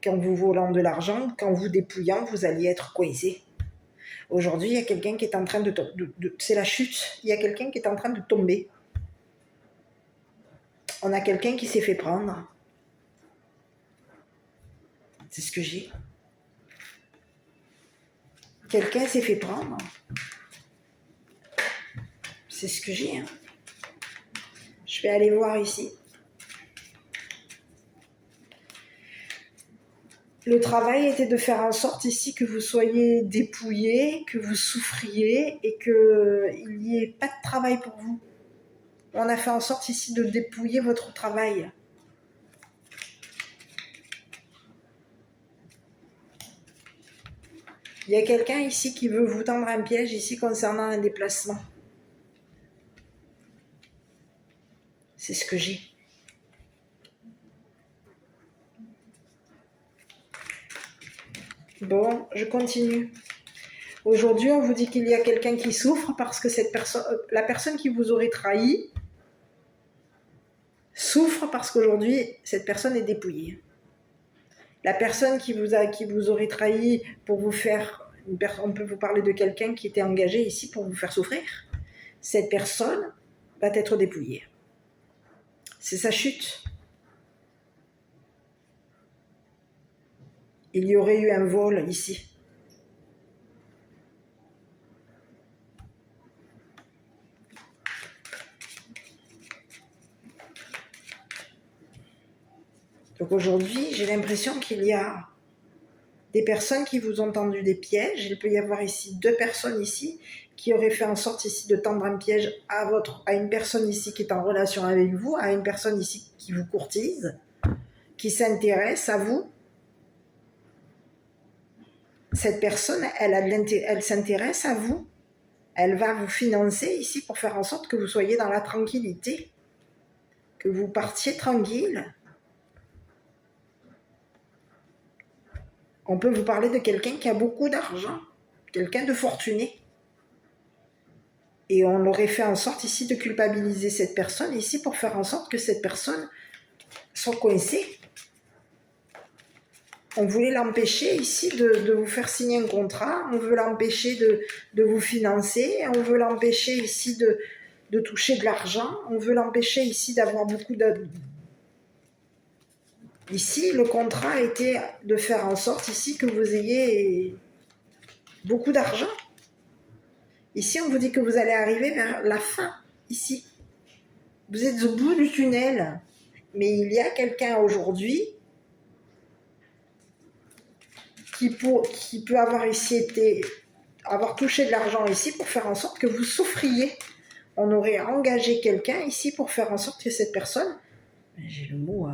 quand vous dépouillant, vous alliez être coincé. Aujourd'hui, il y a quelqu'un qui est en train c'est la chute. Il y a quelqu'un qui est en train de tomber. On a quelqu'un qui s'est fait prendre. C'est ce que j'ai. Quelqu'un s'est fait prendre. C'est ce que j'ai. Je vais aller voir ici. Le travail était de faire en sorte ici que vous soyez dépouillés, que vous souffriez et qu'il n'y ait pas de travail pour vous. On a fait en sorte ici de dépouiller votre travail. Il y a quelqu'un ici qui veut vous tendre un piège ici concernant un déplacement. C'est ce que j'ai. Bon, je continue. Aujourd'hui, on vous dit qu'il y a quelqu'un qui souffre parce que la personne qui vous aurait trahi souffre parce qu'aujourd'hui, cette personne est dépouillée. La personne qui vous aurait trahi pour vous faire... On peut vous parler de quelqu'un qui était engagé ici pour vous faire souffrir. Cette personne va être dépouillée. C'est sa chute. Il y aurait eu un vol ici. Donc aujourd'hui, j'ai l'impression qu'il y a des personnes qui vous ont tendu des pièges. Il peut y avoir ici 2 personnes ici qui auraient fait en sorte ici de tendre un piège à une personne ici qui est en relation avec vous, à une personne ici qui vous courtise, qui s'intéresse à vous. Cette personne, elle s'intéresse à vous. Elle va vous financer ici pour faire en sorte que vous soyez dans la tranquillité, que vous partiez tranquille. On peut vous parler de quelqu'un qui a beaucoup d'argent, quelqu'un de fortuné. Et on aurait fait en sorte ici de culpabiliser cette personne ici pour faire en sorte que cette personne soit coincée. On voulait l'empêcher ici de vous faire signer un contrat, on veut l'empêcher de vous financer, on veut l'empêcher ici de toucher de l'argent, on veut l'empêcher ici d'avoir beaucoup de... Ici, le contrat était de faire en sorte ici que vous ayez beaucoup d'argent. Ici, on vous dit que vous allez arriver vers la fin, ici. Vous êtes au bout du tunnel. Mais il y a quelqu'un aujourd'hui qui peut avoir avoir touché de l'argent ici pour faire en sorte que vous souffriez. On aurait engagé quelqu'un ici pour faire en sorte que cette personne, j'ai le mot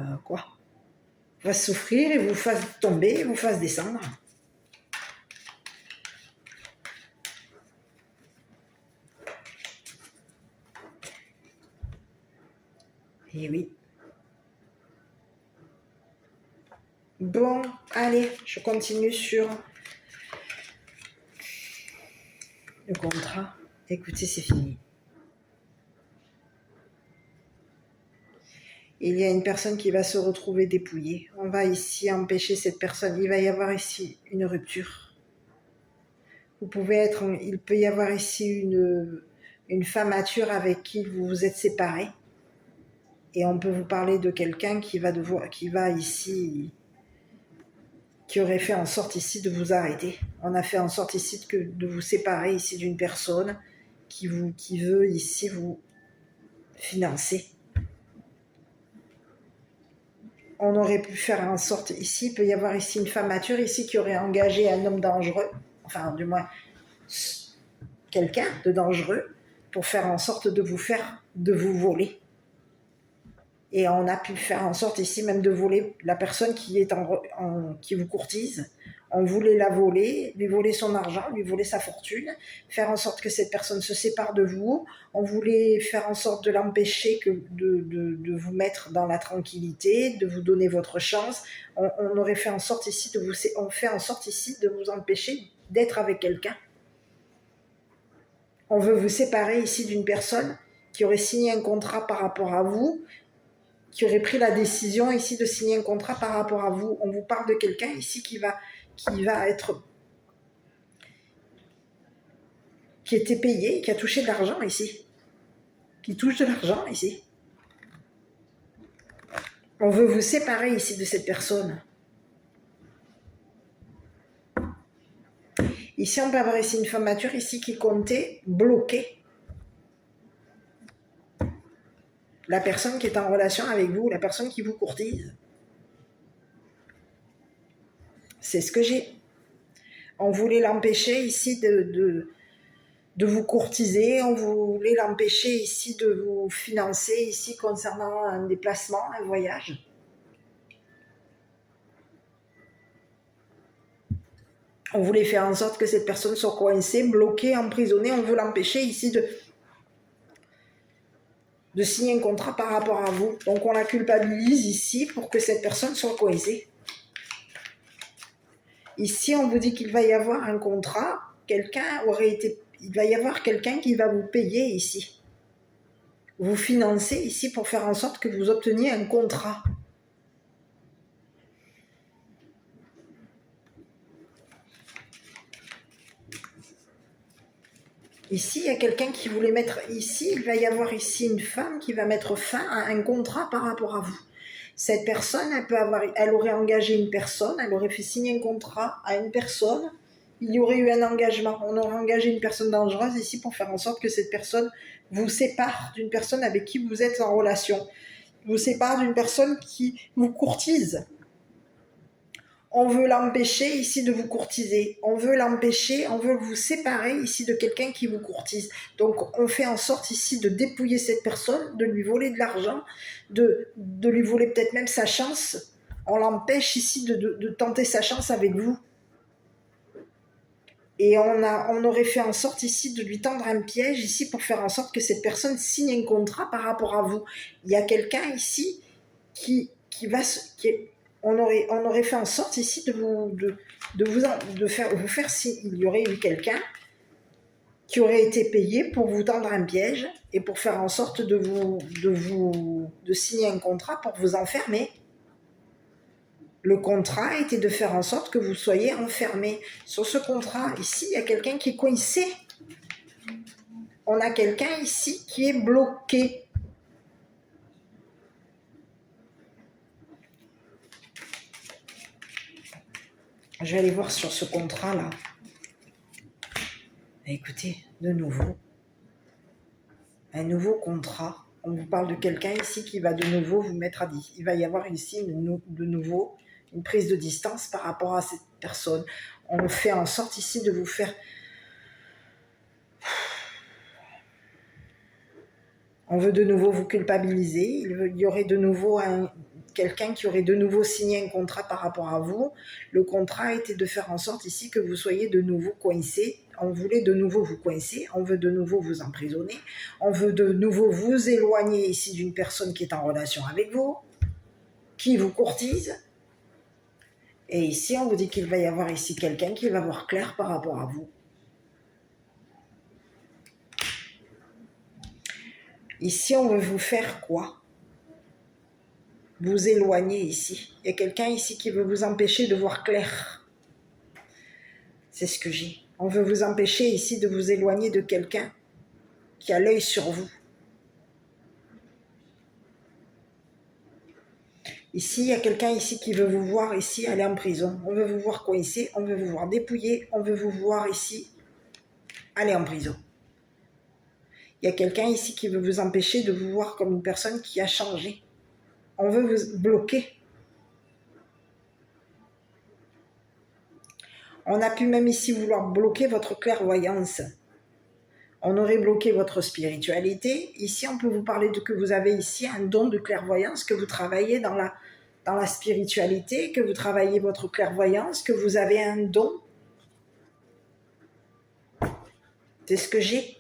va souffrir et vous fasse tomber, vous fasse descendre. Et oui. Bon, allez, je continue sur le contrat. Écoutez, c'est fini. Il y a une personne qui va se retrouver dépouillée. On va ici empêcher cette personne. Il va y avoir ici une rupture. Il peut y avoir ici une femme mature avec qui vous vous êtes séparés. Et on peut vous parler de quelqu'un qui aurait fait en sorte ici de vous arrêter. On a fait en sorte ici de vous séparer ici d'une personne qui veut ici vous financer. On aurait pu faire en sorte ici, il peut y avoir ici une femme mature ici qui aurait engagé un homme dangereux, enfin du moins quelqu'un de dangereux, pour faire en sorte de vous voler. Et on a pu faire en sorte ici même de voler la personne qui vous courtise. On voulait la voler, lui voler son argent, lui voler sa fortune, faire en sorte que cette personne se sépare de vous. On voulait faire en sorte de l'empêcher de vous mettre dans la tranquillité, de vous donner votre chance. On aurait fait en sorte ici on fait en sorte ici de vous empêcher d'être avec quelqu'un. On veut vous séparer ici d'une personne qui aurait signé un contrat par rapport à vous, qui aurait pris la décision ici de signer un contrat par rapport à vous. On vous parle de quelqu'un ici qui était payé, qui a touché de l'argent ici, qui touche de l'argent ici. On veut vous séparer ici de cette personne. Ici, on peut avoir ici une femme mature ici qui comptait bloquer la personne qui est en relation avec vous, la personne qui vous courtise. C'est ce que j'ai. On voulait l'empêcher ici de vous courtiser, on voulait l'empêcher ici de vous financer ici concernant un déplacement, un voyage. On voulait faire en sorte que cette personne soit coincée, bloquée, emprisonnée. On veut l'empêcher ici de signer un contrat par rapport à vous. Donc on la culpabilise ici pour que cette personne soit coincée. Ici, on vous dit qu'il va y avoir un contrat. Il va y avoir quelqu'un qui va vous payer ici. Vous financer ici pour faire en sorte que vous obteniez un contrat. Ici, il y a quelqu'un qui voulait mettre ici, il va y avoir ici une femme qui va mettre fin à un contrat par rapport à vous. Cette personne, elle aurait engagé une personne, elle aurait fait signer un contrat à une personne, il y aurait eu un engagement, on aurait engagé une personne dangereuse ici pour faire en sorte que cette personne vous sépare d'une personne avec qui vous êtes en relation, vous sépare d'une personne qui vous courtise. On veut l'empêcher ici de vous courtiser. On veut vous séparer ici de quelqu'un qui vous courtise. Donc on fait en sorte ici de dépouiller cette personne, de lui voler de l'argent, de lui voler peut-être même sa chance. On l'empêche ici de tenter sa chance avec vous. Et on aurait fait en sorte ici de lui tendre un piège ici pour faire en sorte que cette personne signe un contrat par rapport à vous. Il y a quelqu'un ici on aurait fait en sorte ici de faire il y aurait eu quelqu'un qui aurait été payé pour vous tendre un piège et pour faire en sorte de signer un contrat pour vous enfermer. Le contrat était de faire en sorte que vous soyez enfermé. Sur ce contrat, ici, il y a quelqu'un qui est coincé. On a quelqu'un ici qui est bloqué. Je vais aller voir sur ce contrat-là. Écoutez, de nouveau, un nouveau contrat. On vous parle de quelqu'un ici qui va de nouveau vous mettre à distance. Il va y avoir ici de nouveau une prise de distance par rapport à cette personne. On fait en sorte ici de vous faire... On veut de nouveau vous culpabiliser. Il y aurait de nouveau quelqu'un qui aurait de nouveau signé un contrat par rapport à vous. Le contrat était de faire en sorte ici que vous soyez de nouveau coincé. On voulait de nouveau vous coincer, on veut de nouveau vous emprisonner, on veut de nouveau vous éloigner ici d'une personne qui est en relation avec vous, qui vous courtise. Et ici, on vous dit qu'il va y avoir ici quelqu'un qui va voir clair par rapport à vous. Ici, on veut vous faire quoi? vous éloigner ici. Il y a quelqu'un ici qui veut vous empêcher de voir clair. C'est ce que j'ai. On veut vous empêcher ici de vous éloigner de quelqu'un qui a l'œil sur vous. Ici, il y a quelqu'un ici qui veut vous voir ici aller en prison. On veut vous voir coincé, on veut vous voir dépouillé, on veut vous voir ici aller en prison. Il y a quelqu'un ici qui veut vous empêcher de vous voir comme une personne qui a changé. On veut vous bloquer. On a pu même ici vouloir bloquer votre clairvoyance. On aurait bloqué votre spiritualité. Ici, on peut vous parler de que vous avez ici un don de clairvoyance, que vous travaillez dans la spiritualité, que vous travaillez votre clairvoyance, que vous avez un don. C'est ce que j'ai.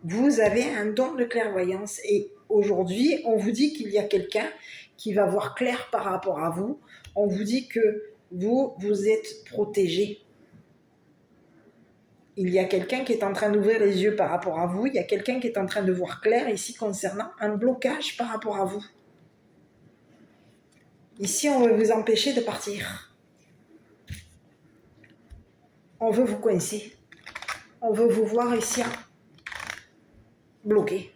Vous avez un don de clairvoyance. Et aujourd'hui, on vous dit qu'il y a quelqu'un qui va voir clair par rapport à vous. On vous dit que vous êtes protégé. Il y a quelqu'un qui est en train d'ouvrir les yeux par rapport à vous. Il y a quelqu'un qui est en train de voir clair ici concernant un blocage par rapport à vous. Ici, on veut vous empêcher de partir. On veut vous coincer. On veut vous voir ici bloqué.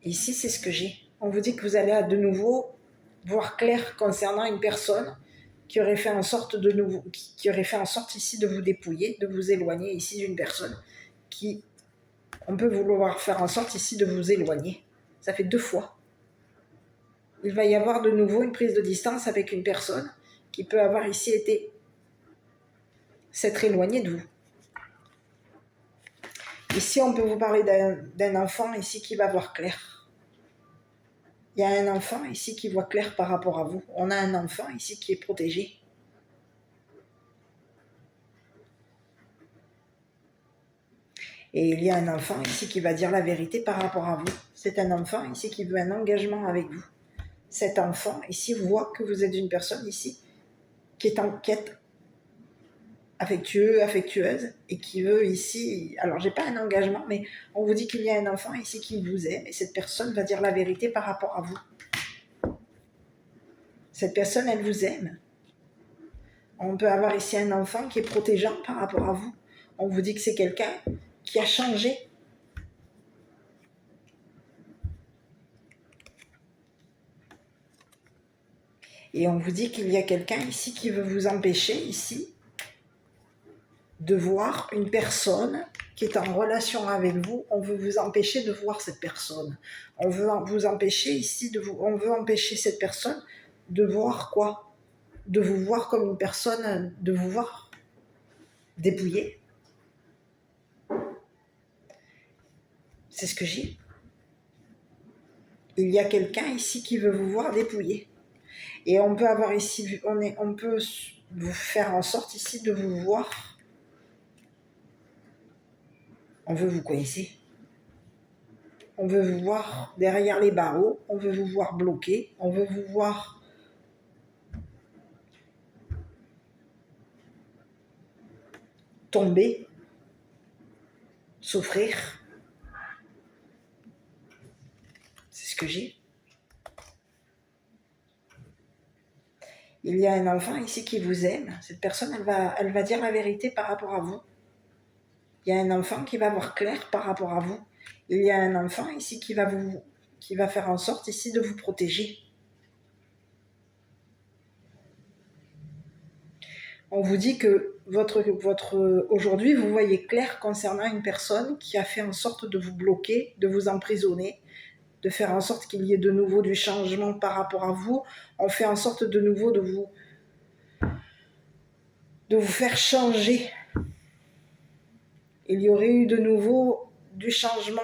Ici, c'est ce que j'ai. On vous dit que vous allez de nouveau voir clair concernant une personne qui aurait fait en sorte ici de vous dépouiller, de vous éloigner ici d'une personne qui, on peut vouloir faire en sorte ici de vous éloigner. Ça fait 2 fois. Il va y avoir de nouveau une prise de distance avec une personne qui peut avoir ici été s'être éloignée de vous. Ici, on peut vous parler d'un enfant ici qui va voir clair. Il y a un enfant ici qui voit clair par rapport à vous. On a un enfant ici qui est protégé. Et il y a un enfant ici qui va dire la vérité par rapport à vous. C'est un enfant ici qui veut un engagement avec vous. Cet enfant ici voit que vous êtes une personne ici qui est en quête affectueux, affectueuse et qui veut ici, alors j'ai pas un engagement, mais on vous dit qu'il y a un enfant ici qui vous aime et cette personne va dire la vérité par rapport à vous. Cette personne, elle vous aime. On peut avoir ici un enfant qui est protégeant par rapport à vous. On vous dit que c'est quelqu'un qui a changé. Et on vous dit qu'il y a quelqu'un ici qui veut vous empêcher ici de voir une personne qui est en relation avec vous. On veut vous empêcher de voir cette personne. On veut vous empêcher ici on veut empêcher cette personne de voir quoi? De vous voir comme une personne, de vous voir dépouillée. C'est ce que j'ai. Il y a quelqu'un ici qui veut vous voir dépouillée. Et on peut avoir ici, on peut vous faire en sorte ici de vous voir. On veut vous coincer. On veut vous voir derrière les barreaux. On veut vous voir bloqué. On veut vous voir tomber, souffrir. C'est ce que j'ai. Il y a un enfant ici qui vous aime. Cette personne, elle va dire la vérité par rapport à vous. Il y a un enfant qui va voir clair par rapport à vous. Il y a un enfant ici qui va faire en sorte ici de vous protéger. On vous dit que aujourd'hui, vous voyez clair concernant une personne qui a fait en sorte de vous bloquer, de vous emprisonner, de faire en sorte qu'il y ait de nouveau du changement par rapport à vous. On fait en sorte de nouveau de vous faire changer. Il y aurait eu de nouveau du changement.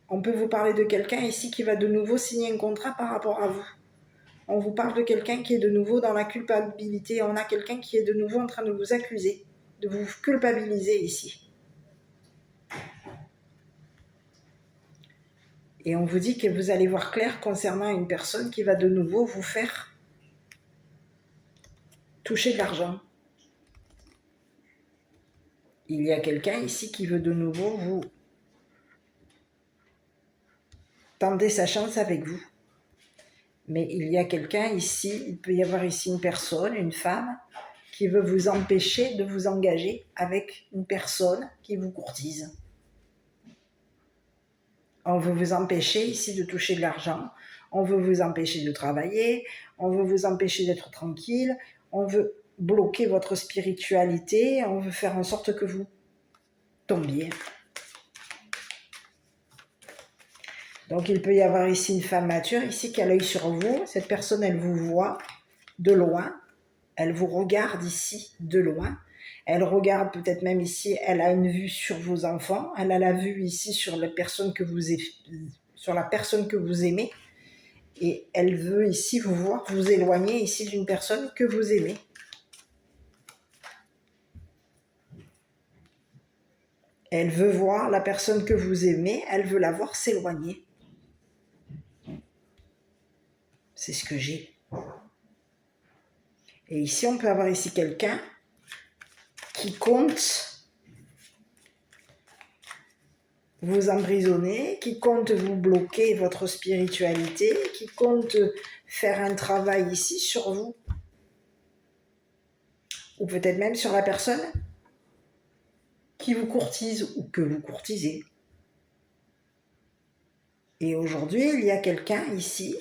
On peut vous parler de quelqu'un ici qui va de nouveau signer un contrat par rapport à vous. On vous parle de quelqu'un qui est de nouveau dans la culpabilité. On a quelqu'un qui est de nouveau en train de vous accuser, de vous culpabiliser ici. Et on vous dit que vous allez voir clair concernant une personne qui va de nouveau vous faire toucher de l'argent. Il y a quelqu'un ici qui veut de nouveau tenter sa chance avec vous. Mais il y a quelqu'un ici, il peut y avoir ici une personne, une femme, qui veut vous empêcher de vous engager avec une personne qui vous courtise. On veut vous empêcher ici de toucher de l'argent, on veut vous empêcher de travailler, on veut vous empêcher d'être tranquille, on veut bloquer votre spiritualité, on veut faire en sorte que vous tombiez. Donc il peut y avoir ici une femme mature, ici qui a l'œil sur vous, cette personne elle vous voit de loin, elle vous regarde ici de loin, elle regarde peut-être même ici, elle a une vue sur vos enfants, elle a la vue ici sur la personne que vous aimez, et elle veut ici vous voir vous éloigner ici d'une personne que vous aimez. Elle veut voir la personne que vous aimez, elle veut la voir s'éloigner. C'est ce que j'ai. Et ici, on peut avoir ici quelqu'un qui compte vous emprisonner, qui compte vous bloquer votre spiritualité, qui compte faire un travail ici sur vous. Ou peut-être même sur la personne qui vous courtise ou que vous courtisez. Et aujourd'hui, il y a quelqu'un ici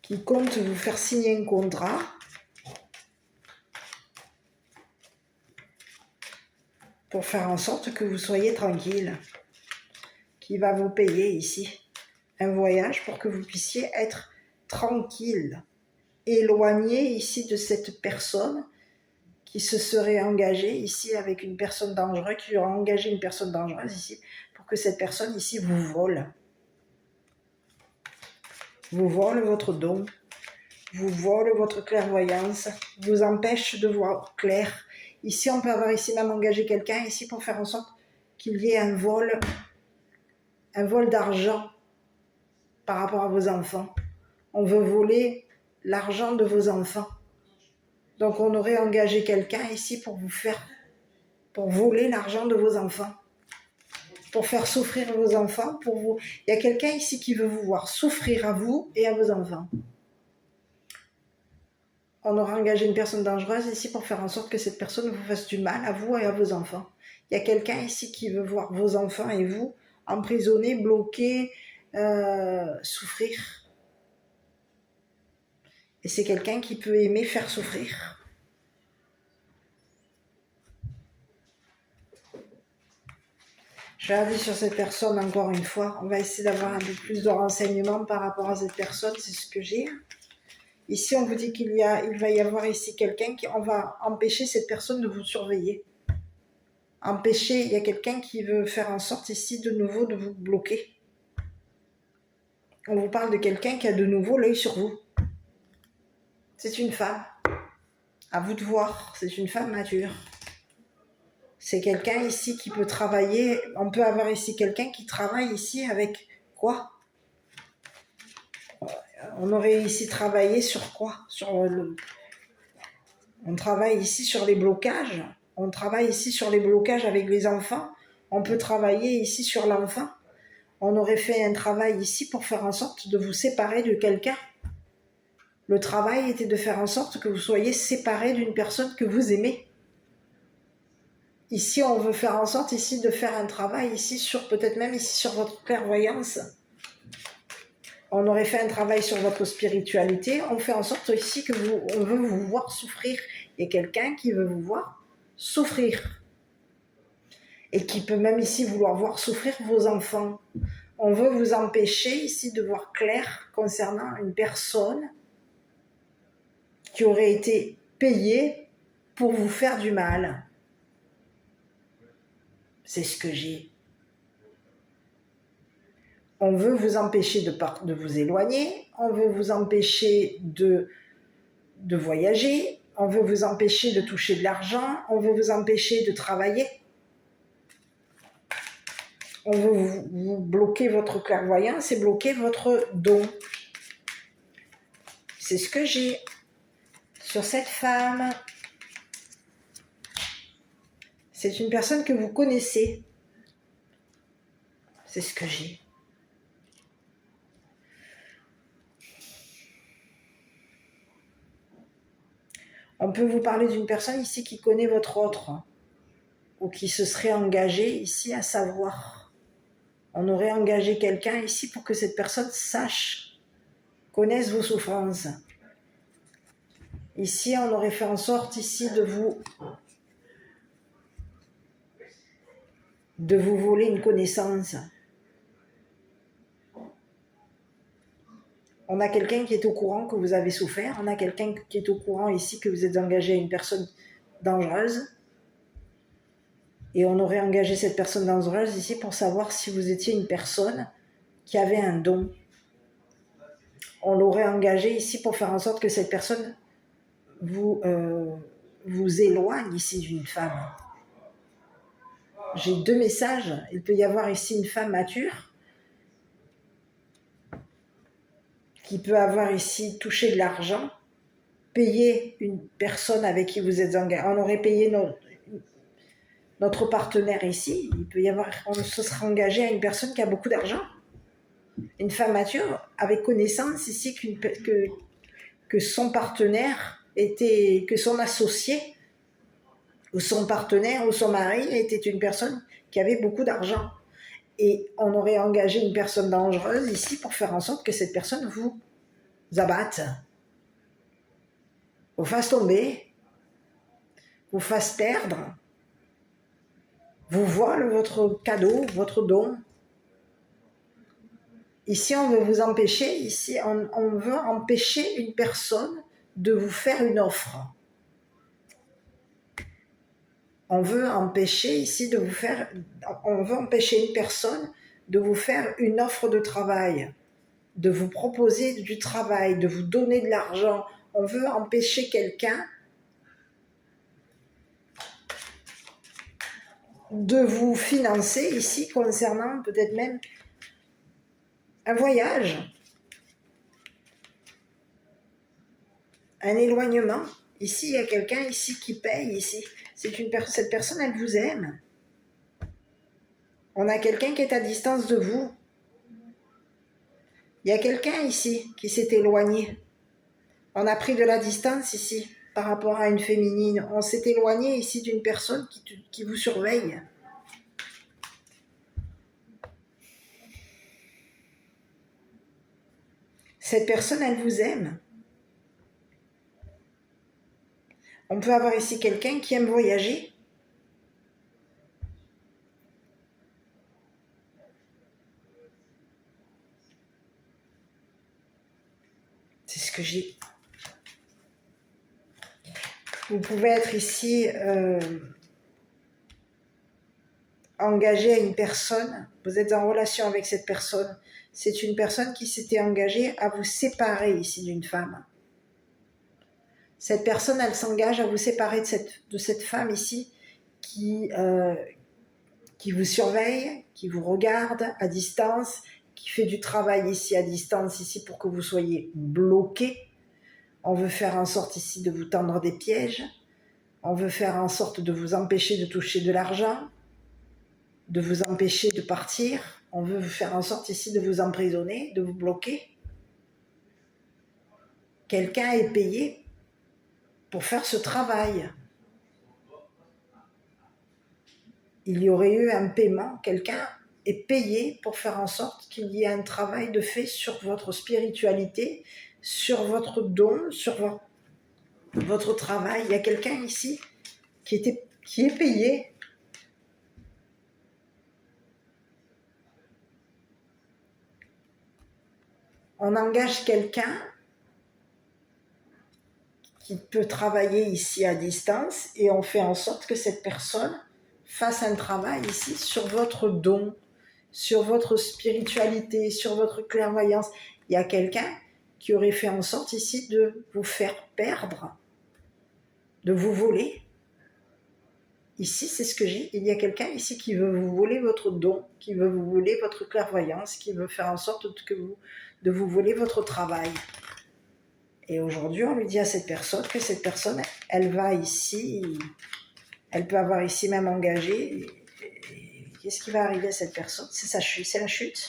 qui compte vous faire signer un contrat pour faire en sorte que vous soyez tranquille, qui va vous payer ici un voyage pour que vous puissiez être tranquille, éloigné ici de cette personne qui se serait engagée ici avec une personne dangereuse, qui aurait engagé une personne dangereuse ici, pour que cette personne ici vous vole votre don, vous vole votre clairvoyance, vous empêche de voir clair. Ici, on peut avoir ici même engagé quelqu'un ici pour faire en sorte qu'il y ait un vol d'argent par rapport à vos enfants. On veut voler l'argent de vos enfants. Donc, on aurait engagé quelqu'un ici pour voler l'argent de vos enfants, pour faire souffrir vos enfants, pour vous. Il y a quelqu'un ici qui veut vous voir souffrir à vous et à vos enfants. On aura engagé une personne dangereuse ici pour faire en sorte que cette personne vous fasse du mal à vous et à vos enfants. Il y a quelqu'un ici qui veut voir vos enfants et vous emprisonnés, bloqués, souffrir. Et c'est quelqu'un qui peut aimer faire souffrir. Je vais aller sur cette personne encore une fois. On va essayer d'avoir un peu plus de renseignements par rapport à cette personne. C'est ce que j'ai. Ici, on vous dit il va y avoir ici quelqu'un on va empêcher cette personne de vous surveiller. Empêcher, il y a quelqu'un qui veut faire en sorte ici de nouveau de vous bloquer. On vous parle de quelqu'un qui a de nouveau l'œil sur vous. C'est une femme. À vous de voir, c'est une femme mature. C'est quelqu'un ici qui peut travailler. On peut avoir ici quelqu'un qui travaille ici avec quoi? On aurait ici travaillé sur quoi? On travaille ici sur les blocages. On travaille ici sur les blocages avec les enfants. On peut travailler ici sur l'enfant. On aurait fait un travail ici pour faire en sorte de vous séparer de quelqu'un. Le travail était de faire en sorte que vous soyez séparés d'une personne que vous aimez. Ici, on veut faire en sorte ici de faire un travail ici sur, peut-être même ici sur votre clairvoyance. On aurait fait un travail sur votre spiritualité. On fait en sorte ici que on veut vous voir souffrir. Il y a quelqu'un qui veut vous voir souffrir. Et qui peut même ici vouloir voir souffrir vos enfants. On veut vous empêcher ici de voir clair concernant une personne qui aurait été payée pour vous faire du mal. C'est ce que j'ai. On veut vous empêcher de vous éloigner, on veut vous empêcher de voyager, on veut vous empêcher de toucher de l'argent, on veut vous empêcher de travailler. On veut vous bloquer votre clairvoyance et bloquer votre don. C'est ce que j'ai sur cette femme. C'est une personne que vous connaissez. C'est ce que j'ai. On peut vous parler d'une personne ici qui connaît votre autre, ou qui se serait engagée ici à savoir. On aurait engagé quelqu'un ici pour que cette personne sache, connaisse vos souffrances. Ici, on aurait fait en sorte ici de vous voler une connaissance. On a quelqu'un qui est au courant que vous avez souffert, on a quelqu'un qui est au courant ici que vous êtes engagé à une personne dangereuse, et on aurait engagé cette personne dangereuse ici pour savoir si vous étiez une personne qui avait un don. On l'aurait engagé ici pour faire en sorte que cette personne vous éloigne ici d'une femme. J'ai 2 messages. Il peut y avoir ici une femme mature qui peut avoir ici touché de l'argent, payé une personne avec qui vous êtes engagé. On aurait payé notre partenaire ici. Il peut y avoir, on se sera engagé à une personne qui a beaucoup d'argent. Une femme mature avec connaissance ici que son partenaire était, que son associé ou son partenaire ou son mari était une personne qui avait beaucoup d'argent. Et on aurait engagé une personne dangereuse ici pour faire en sorte que cette personne vous abatte, vous fasse tomber, vous fasse perdre, vous vole votre cadeau, votre don. Ici, on veut vous empêcher, ici, on veut empêcher une personne de vous faire une offre. On veut empêcher ici de vous faire, on veut empêcher une personne de vous faire une offre de travail, de vous proposer du travail, de vous donner de l'argent. On veut empêcher quelqu'un de vous financer ici concernant peut-être même un voyage, un éloignement. Ici, il y a quelqu'un ici qui paye ici. Cette personne, elle vous aime. On a quelqu'un qui est à distance de vous. Il y a quelqu'un ici qui s'est éloigné. On a pris de la distance ici par rapport à une féminine. On s'est éloigné ici d'une personne qui vous surveille. Cette personne, elle vous aime. On peut avoir ici quelqu'un qui aime voyager. C'est ce que j'ai. Vous pouvez être ici engagé à une personne. Vous êtes en relation avec cette personne. C'est une personne qui s'était engagée à vous séparer ici d'une femme. Cette personne, elle s'engage à vous séparer de cette femme ici qui vous surveille, qui vous regarde à distance, qui fait du travail ici à distance ici pour que vous soyez bloqué. On veut faire en sorte ici de vous tendre des pièges. On veut faire en sorte de vous empêcher de toucher de l'argent, de vous empêcher de partir. On veut faire en sorte ici de vous emprisonner, de vous bloquer. Quelqu'un est payé pour faire ce travail. Il y aurait eu un paiement, quelqu'un est payé pour faire en sorte qu'il y ait un travail de fait sur votre spiritualité, sur votre don, sur votre travail. Il y a quelqu'un ici qui est payé. On engage quelqu'un qui peut travailler ici à distance et on fait en sorte que cette personne fasse un travail ici sur votre don, sur votre spiritualité, sur votre clairvoyance. Il y a quelqu'un qui aurait fait en sorte ici de vous faire perdre, de vous voler. Ici, c'est ce que j'ai. Il y a quelqu'un ici qui veut vous voler votre don, qui veut vous voler votre clairvoyance, qui veut faire en sorte de vous voler votre travail. Et aujourd'hui, on lui dit à cette personne que cette personne, elle va ici, elle peut avoir ici même engagé Qu'est-ce qui va arriver à cette personne? C'est sa chute, c'est la chute.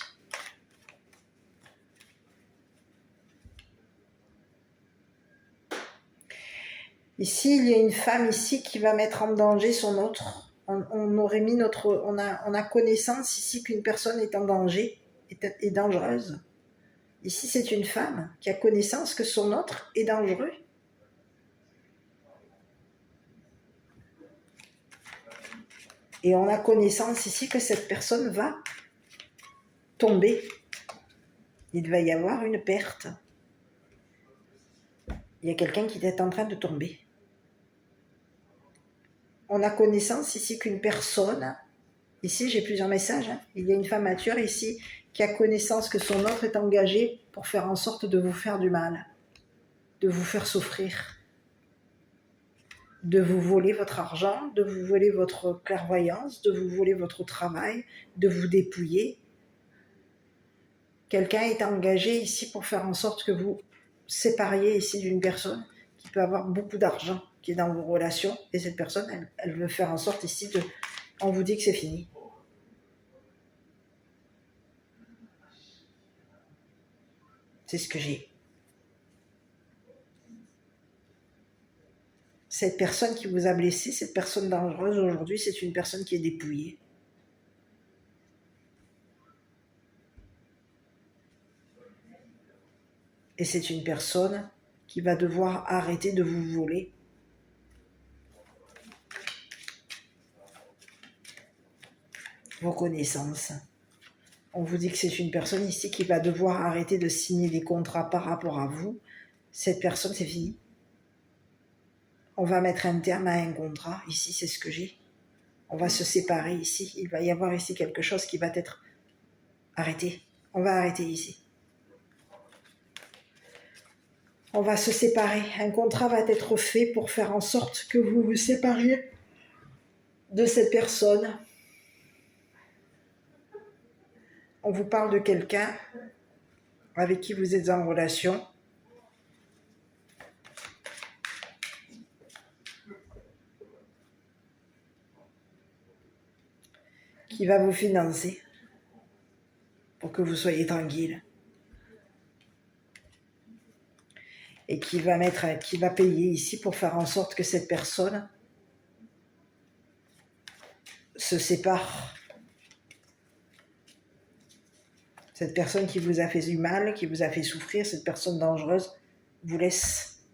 Ici, il y a une femme ici qui va mettre en danger son autre. On aurait mis notre, on a connaissance ici qu'une personne est en danger, est dangereuse. Ici, c'est une femme qui a connaissance que son autre est dangereux. Et on a connaissance ici que cette personne va tomber. Il va y avoir une perte. Il y a quelqu'un qui est en train de tomber. On a connaissance ici qu'une personne, ici j'ai plusieurs messages, hein. Il y a une femme mature ici qui a connaissance que son autre est engagé pour faire en sorte de vous faire du mal, de vous faire souffrir, de vous voler votre argent, de vous voler votre clairvoyance, de vous voler votre travail, de vous dépouiller. Quelqu'un est engagé ici pour faire en sorte que vous sépariez ici d'une personne qui peut avoir beaucoup d'argent, qui est dans vos relations, et cette personne, elle veut faire en sorte ici de... On vous dit que c'est fini. C'est ce que j'ai. Cette personne qui vous a blessé, cette personne dangereuse aujourd'hui, c'est une personne qui est dépouillée. Et c'est une personne qui va devoir arrêter de vous voler. Vos connaissances. On vous dit que c'est une personne ici qui va devoir arrêter de signer des contrats par rapport à vous. Cette personne, c'est fini. On va mettre un terme à un contrat. Ici, c'est ce que j'ai. On va se séparer ici. Il va y avoir ici quelque chose qui va être arrêté. On va arrêter ici. On va se séparer. Un contrat va être fait pour faire en sorte que vous vous sépariez de cette personne. On vous parle de quelqu'un avec qui vous êtes en relation. Qui va vous financer pour que vous soyez tranquille. Et qui va payer ici pour faire en sorte que cette personne se sépare. Cette personne qui vous a fait du mal, qui vous a fait souffrir, cette personne dangereuse, vous laisse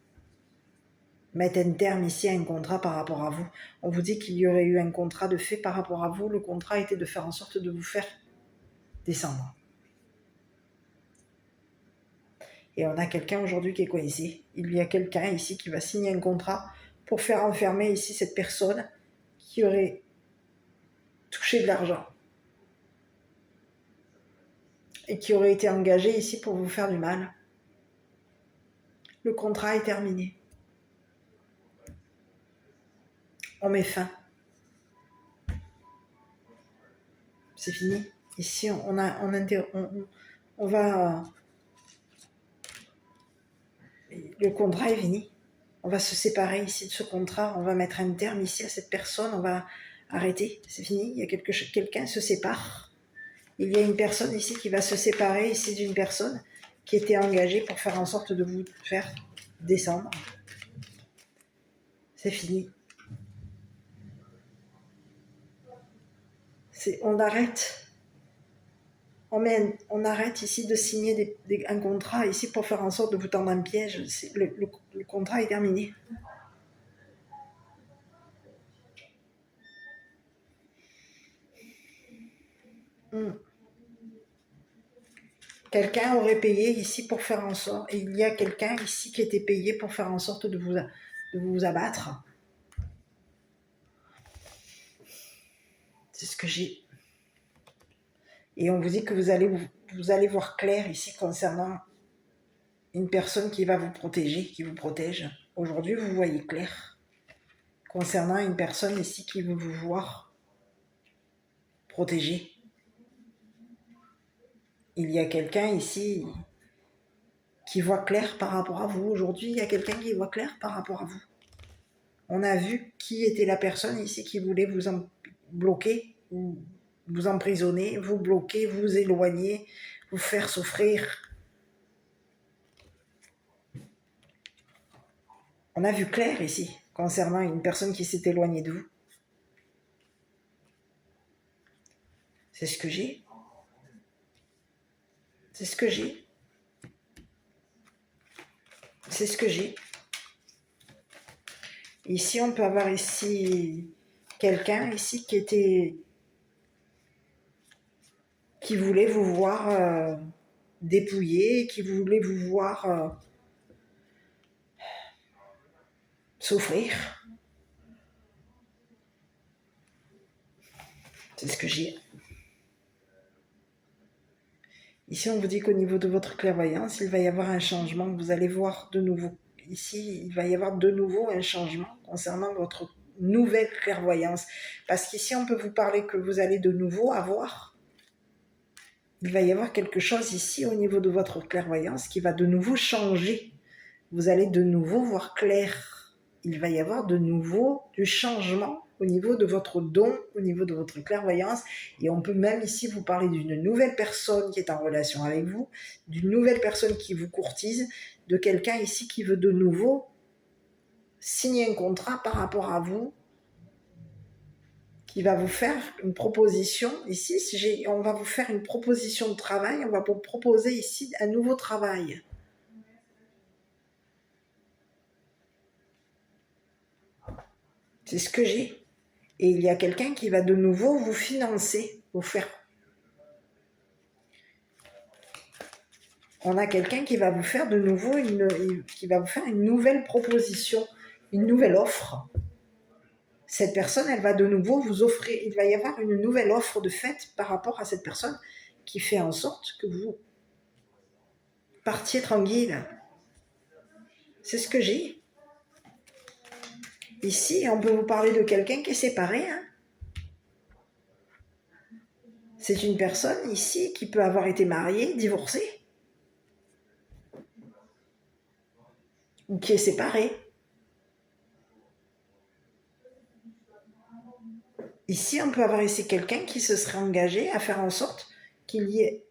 mettre un terme ici à un contrat par rapport à vous. On vous dit qu'il y aurait eu un contrat de fait par rapport à vous. Le contrat était de faire en sorte de vous faire descendre. Et on a quelqu'un aujourd'hui qui est coincé. Il y a quelqu'un ici qui va signer un contrat pour faire enfermer ici cette personne qui aurait touché de l'argent et qui aurait été engagé ici pour vous faire du mal. Le contrat est terminé. On met fin. C'est fini. Ici, on va... Le contrat est fini. On va se séparer ici de ce contrat. On va mettre un terme ici à cette personne. On va arrêter. C'est fini. Il y a quelqu'un se sépare. Il y a une personne ici qui va se séparer ici d'une personne qui était engagée pour faire en sorte de vous faire descendre. C'est fini. On arrête. On arrête ici de signer un contrat ici pour faire en sorte de vous tendre un piège. Le contrat est terminé. Quelqu'un aurait payé ici pour faire en sorte... Et il y a quelqu'un ici qui était payé pour faire en sorte de vous abattre. C'est ce que j'ai. Et on vous dit que vous allez voir clair ici concernant une personne qui va vous protéger, qui vous protège. Aujourd'hui, vous voyez clair concernant une personne ici qui veut vous voir protéger. Il y a quelqu'un ici qui voit clair par rapport à vous. Aujourd'hui, il y a quelqu'un qui voit clair par rapport à vous. On a vu qui était la personne ici qui voulait vous bloquer ou vous emprisonner, vous bloquer, vous éloigner, vous faire souffrir. On a vu clair ici, concernant une personne qui s'est éloignée de vous. C'est ce que j'ai. C'est ce que j'ai. C'est ce que j'ai. Ici, on peut avoir ici quelqu'un ici qui voulait vous voir dépouillé, qui voulait vous voir souffrir. C'est ce que j'ai. Ici, on vous dit qu'au niveau de votre clairvoyance, il va y avoir un changement. Vous allez voir de nouveau. Ici, il va y avoir de nouveau un changement concernant votre nouvelle clairvoyance. Parce qu'ici, on peut vous parler que vous allez de nouveau avoir. Il va y avoir quelque chose ici au niveau de votre clairvoyance qui va de nouveau changer. Vous allez de nouveau voir clair. Il va y avoir de nouveau du changement au niveau de votre don, au niveau de votre clairvoyance. Et on peut même ici vous parler d'une nouvelle personne qui est en relation avec vous, d'une nouvelle personne qui vous courtise, de quelqu'un ici qui veut de nouveau signer un contrat par rapport à vous, qui va vous faire une proposition. Ici, on va vous faire une proposition de travail, on va vous proposer ici un nouveau travail. C'est ce que j'ai. Et il y a quelqu'un qui va de nouveau vous financer, vous faire. On a quelqu'un qui va vous faire de nouveau qui va vous faire une nouvelle proposition, une nouvelle offre. Cette personne, elle va de nouveau vous offrir, il va y avoir une nouvelle offre de fait par rapport à cette personne qui fait en sorte que vous partiez tranquille. C'est ce que j'ai. Ici, on peut vous parler de quelqu'un qui est séparé. C'est une personne ici qui peut avoir été mariée, divorcée, ou qui est séparée. Ici, on peut avoir ici quelqu'un qui se serait engagé à faire en sorte qu'il y ait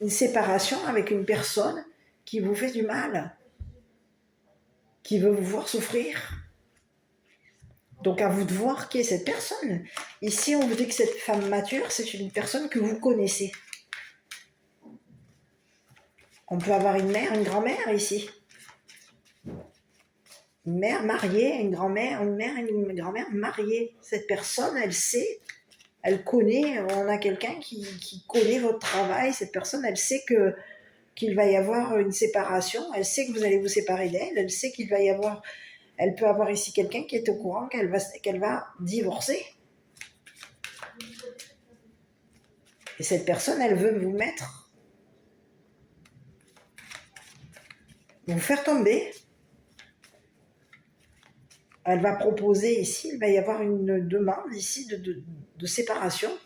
une séparation avec une personne qui vous fait du mal, qui veut vous voir souffrir. Donc à vous de voir qui est cette personne. Ici, on vous dit que cette femme mature, c'est une personne que vous connaissez. On peut avoir une mère, une grand-mère ici. Une mère mariée, une grand-mère, une mère et une grand-mère mariée. Cette personne, elle sait, elle connaît, on a quelqu'un qui connaît votre travail. Cette personne, elle sait qu'il va y avoir une séparation. Elle sait que vous allez vous séparer d'elle. Elle sait qu'il va y avoir... Elle peut avoir ici quelqu'un qui est au courant qu'elle va divorcer. Et cette personne, elle veut vous mettre, vous faire tomber. Elle va proposer ici, il va y avoir une demande ici de séparation.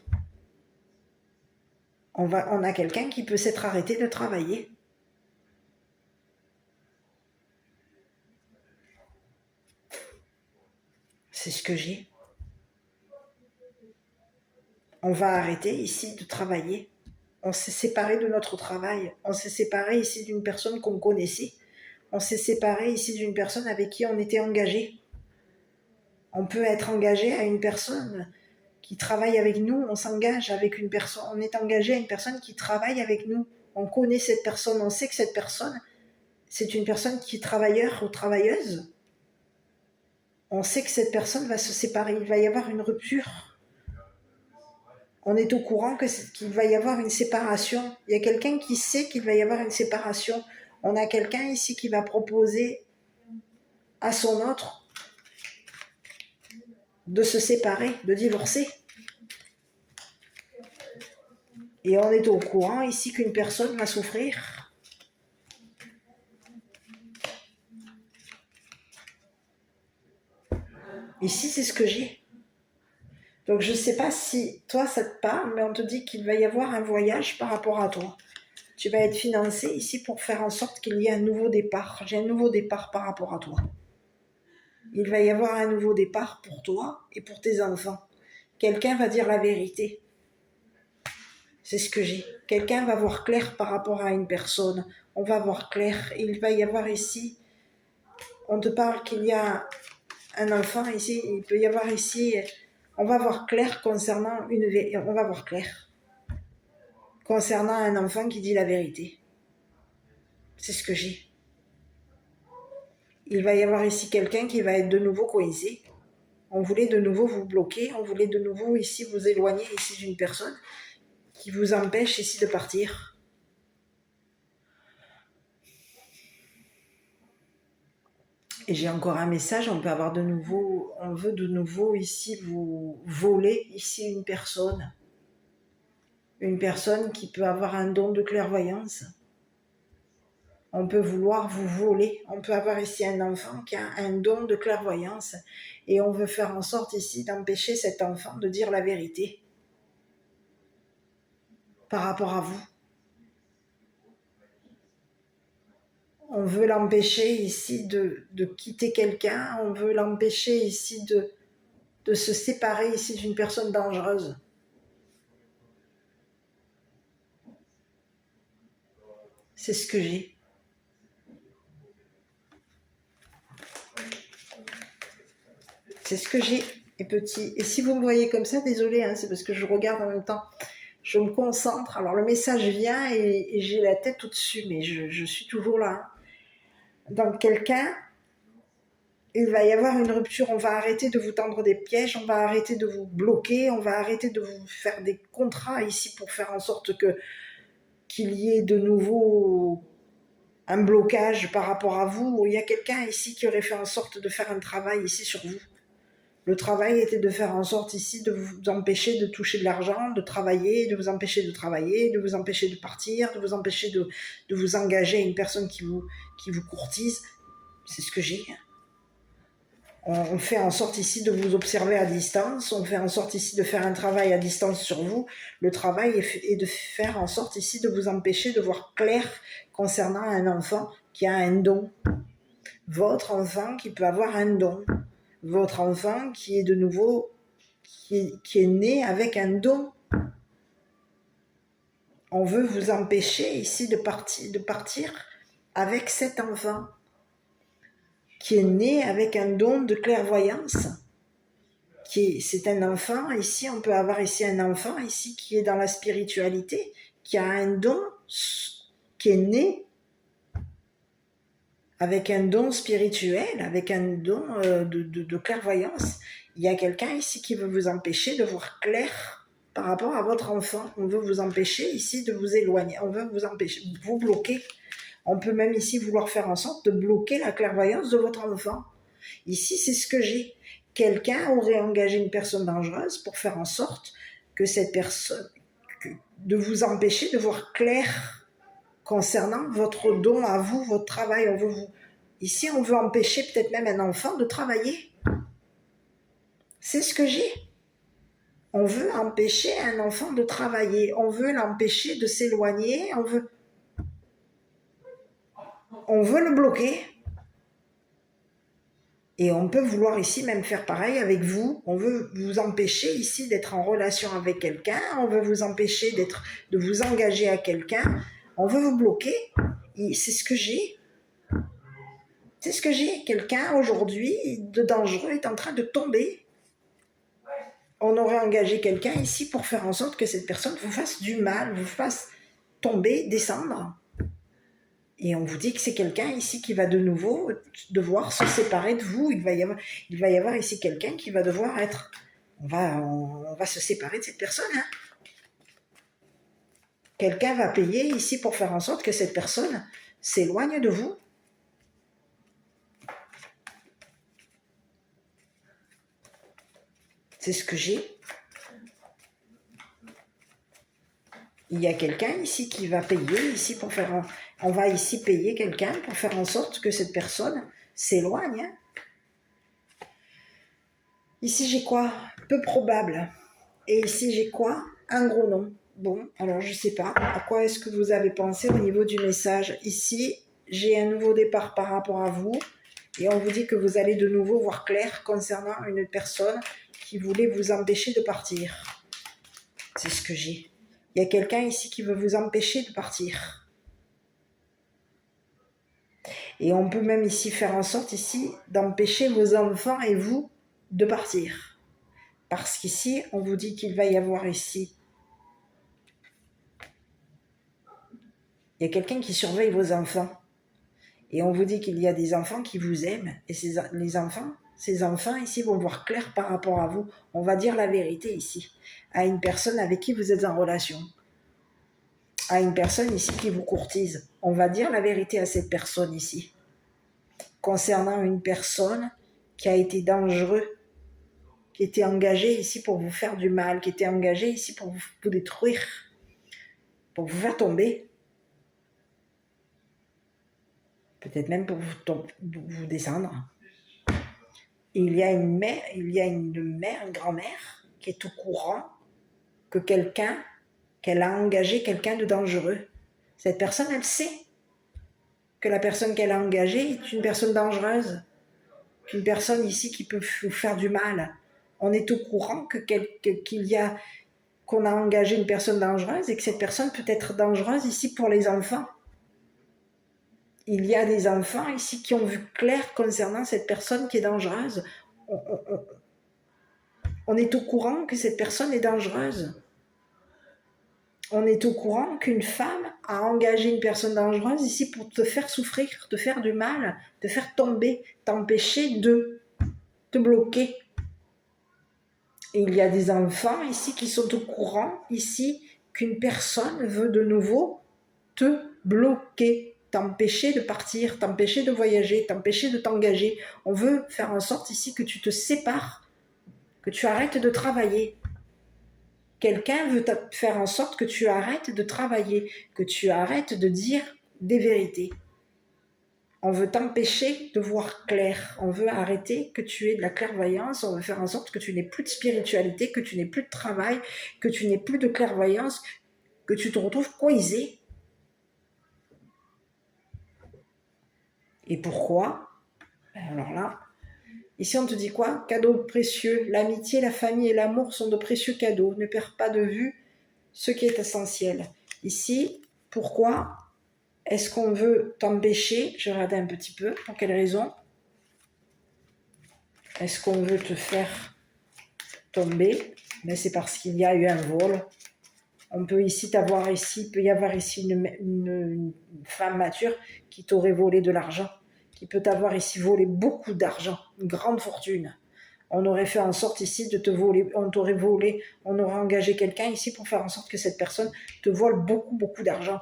On a quelqu'un qui peut s'être arrêté de travailler. C'est ce que j'ai. On va arrêter ici de travailler. On s'est séparé de notre travail. On s'est séparé ici d'une personne qu'on connaissait. On s'est séparé ici d'une personne avec qui on était engagé. On peut être engagé à une personne qui travaille avec nous. On s'engage avec une personne. On est engagé à une personne qui travaille avec nous. On connaît cette personne. On sait que cette personne, c'est une personne qui est travailleur ou travailleuse. On sait que cette personne va se séparer. Il va y avoir une rupture. On est au courant qu'il va y avoir une séparation. Il y a quelqu'un qui sait qu'il va y avoir une séparation. On a quelqu'un ici qui va proposer à son autre de se séparer, de divorcer. Et on est au courant ici qu'une personne va souffrir. Ici, c'est ce que j'ai. Donc, je ne sais pas si toi, ça te parle, mais on te dit qu'il va y avoir un voyage par rapport à toi. Tu vas être financé ici pour faire en sorte qu'il y ait un nouveau départ. J'ai un nouveau départ par rapport à toi. Il va y avoir un nouveau départ pour toi et pour tes enfants. Quelqu'un va dire la vérité. C'est ce que j'ai. Quelqu'un va voir clair par rapport à une personne. On va voir clair. Il va y avoir ici, on te parle qu'il y a un enfant ici, il peut y avoir ici, on va voir clair concernant on va voir clair concernant un enfant qui dit la vérité. C'est ce que j'ai. Il va y avoir ici quelqu'un qui va être de nouveau coincé. On voulait de nouveau vous bloquer, on voulait de nouveau ici vous éloigner ici d'une personne qui vous empêche ici de partir. Et j'ai encore un message, on peut avoir de nouveau, on veut de nouveau ici vous voler ici une personne. Une personne qui peut avoir un don de clairvoyance. On peut vouloir vous voler. On peut avoir ici un enfant qui a un don de clairvoyance et on veut faire en sorte ici d'empêcher cet enfant de dire la vérité par rapport à vous. On veut l'empêcher ici de quitter quelqu'un, on veut l'empêcher ici de se séparer ici d'une personne dangereuse. C'est ce que j'ai. C'est ce que j'ai, et petit. Et si vous me voyez comme ça, désolé, hein, c'est parce que je regarde en même temps. Je me concentre. Alors le message vient et j'ai la tête au-dessus, mais je suis toujours là. Donc quelqu'un, il va y avoir une rupture. On va arrêter de vous tendre des pièges, on va arrêter de vous bloquer, on va arrêter de vous faire des contrats ici pour faire en sorte qu'il y ait de nouveau un blocage par rapport à vous. Il y a quelqu'un ici qui aurait fait en sorte de faire un travail ici sur vous. Le travail était de faire en sorte ici de vous empêcher de toucher de l'argent, de travailler, de vous empêcher de travailler, de vous empêcher de partir, de vous empêcher de vous engager à une personne qui vous courtise. C'est ce que j'ai. On fait en sorte ici de vous observer à distance, on fait en sorte ici de faire un travail à distance sur vous. Le travail est de faire en sorte ici de vous empêcher de voir clair concernant un enfant qui a un don. Votre enfant qui peut avoir un don. Votre enfant qui est de nouveau, qui est né avec un don. On veut vous empêcher ici de partir avec cet enfant qui est né avec un don de clairvoyance. C'est un enfant, ici on peut avoir ici un enfant ici qui est dans la spiritualité, qui a un don, qui est né avec un don spirituel, avec un don de clairvoyance. Il y a quelqu'un ici qui veut vous empêcher de voir clair par rapport à votre enfant. On veut vous empêcher ici de vous éloigner, on veut vous empêcher, vous bloquer. On peut même ici vouloir faire en sorte de bloquer la clairvoyance de votre enfant. Ici, c'est ce que j'ai. Quelqu'un aurait engagé une personne dangereuse pour faire en sorte que cette personne, de vous empêcher de voir clair concernant votre don à vous, votre travail. Ici, on veut empêcher peut-être même un enfant de travailler. C'est ce que j'ai. On veut empêcher un enfant de travailler. On veut l'empêcher de s'éloigner. On veut le bloquer. Et on peut vouloir ici même faire pareil avec vous. On veut vous empêcher ici d'être en relation avec quelqu'un. On veut vous empêcher de vous engager à quelqu'un. On veut vous bloquer. C'est ce que j'ai. C'est ce que j'ai. Quelqu'un aujourd'hui de dangereux est en train de tomber. On aurait engagé quelqu'un ici pour faire en sorte que cette personne vous fasse du mal, vous fasse tomber, descendre. Et on vous dit que c'est quelqu'un ici qui va de nouveau devoir se séparer de vous. Il va y avoir ici quelqu'un qui va devoir être... On va se séparer de cette personne. Hein. Quelqu'un va payer ici pour faire en sorte que cette personne s'éloigne de vous. C'est ce que j'ai. Il y a quelqu'un ici qui va payer ici pour faire... On va ici payer quelqu'un pour faire en sorte que cette personne s'éloigne. Hein. Ici, j'ai quoi? Peu probable. Et ici, j'ai quoi? Un gros nom. Bon, alors je ne sais pas. À quoi est-ce que vous avez pensé au niveau du message? Ici, j'ai un nouveau départ par rapport à vous. Et on vous dit que vous allez de nouveau voir clair concernant une personne qui voulait vous empêcher de partir. C'est ce que j'ai. Il y a quelqu'un ici qui veut vous empêcher de partir. Et on peut même ici faire en sorte ici d'empêcher vos enfants et vous de partir. Parce qu'ici, on vous dit qu'il va y avoir ici. Il y a quelqu'un qui surveille vos enfants. Et on vous dit qu'il y a des enfants qui vous aiment. Et ces enfants ici vont voir clair par rapport à vous. On va dire la vérité ici. À une personne avec qui vous êtes en relation. À une personne ici qui vous courtise. On va dire la vérité à cette personne ici. Concernant une personne qui a été dangereuse, qui était engagée ici pour vous faire du mal, qui était engagée ici pour vous détruire, pour vous faire tomber. Peut-être même pour vous descendre. Et il y a une mère, une grand-mère qui est au courant que qu'elle a engagé quelqu'un de dangereux. Cette personne, elle sait que la personne qu'elle a engagée est une personne dangereuse, qu'une personne ici qui peut vous faire du mal. On est au courant qu'on a engagé une personne dangereuse et que cette personne peut être dangereuse ici pour les enfants. Il y a des enfants ici qui ont vu clair concernant cette personne qui est dangereuse. On est au courant que cette personne est dangereuse. On est au courant qu'une femme a engagé une personne dangereuse ici pour te faire souffrir, te faire du mal, te faire tomber, t'empêcher de te bloquer. Et il y a des enfants ici qui sont au courant ici qu'une personne veut de nouveau te bloquer, t'empêcher de partir, t'empêcher de voyager, t'empêcher de t'engager. On veut faire en sorte ici que tu te sépares, que tu arrêtes de travailler. Quelqu'un veut faire en sorte que tu arrêtes de travailler, que tu arrêtes de dire des vérités. On veut t'empêcher de voir clair. On veut arrêter que tu aies de la clairvoyance. On veut faire en sorte que tu n'aies plus de spiritualité, que tu n'aies plus de travail, que tu n'aies plus de clairvoyance, que tu te retrouves coisé. Et pourquoi? Alors là, ici on te dit quoi? Cadeaux précieux. L'amitié, la famille et l'amour sont de précieux cadeaux. Ne perds pas de vue ce qui est essentiel. Ici, pourquoi est-ce qu'on veut t'empêcher? Je regarde un petit peu. Pour quelle raison? Est-ce qu'on veut te faire tomber? Mais c'est parce qu'il y a eu un vol. On peut ici t'avoir ici, il peut y avoir ici une femme mature qui t'aurait volé de l'argent, qui peut t'avoir ici volé beaucoup d'argent, une grande fortune. On aurait fait en sorte ici de te voler, on t'aurait volé, on aurait engagé quelqu'un ici pour faire en sorte que cette personne te vole beaucoup d'argent.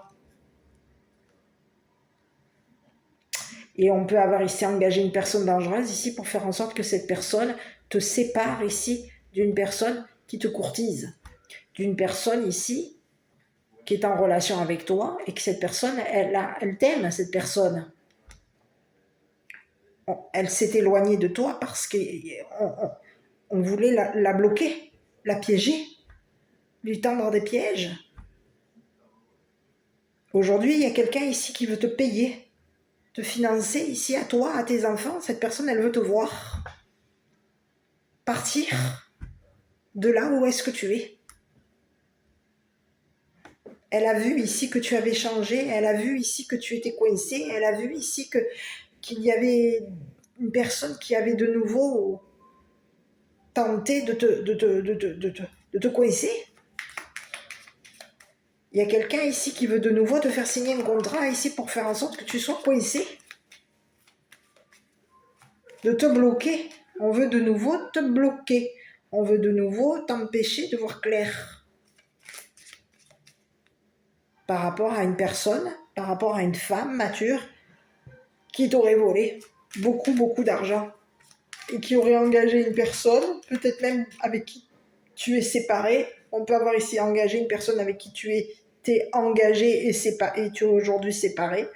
Et on peut avoir ici engagé une personne dangereuse ici pour faire en sorte que cette personne te sépare ici d'une personne qui te courtise, d'une personne ici qui est en relation avec toi et que cette personne, elle t'aime, cette personne. Elle s'est éloignée de toi parce qu'on voulait la bloquer, la piéger, lui tendre des pièges. Aujourd'hui, il y a quelqu'un ici qui veut te payer, te financer ici à toi, à tes enfants. Cette personne, elle veut te voir partir de là où est-ce que tu es. Elle a vu ici que tu avais changé, elle a vu ici que tu étais coincé, elle a vu ici qu'il y avait une personne qui avait de nouveau tenté de te coincer. Il y a quelqu'un ici qui veut de nouveau te faire signer un contrat ici pour faire en sorte que tu sois coincé, de te bloquer. On veut de nouveau te bloquer. On veut de nouveau t'empêcher de voir clair. Par rapport à une personne, par rapport à une femme mature qui t'aurait volé beaucoup d'argent et qui aurait engagé une personne, peut-être même avec qui tu es séparé. On peut avoir ici engagé une personne avec qui tu étais engagé et tu es aujourd'hui séparé.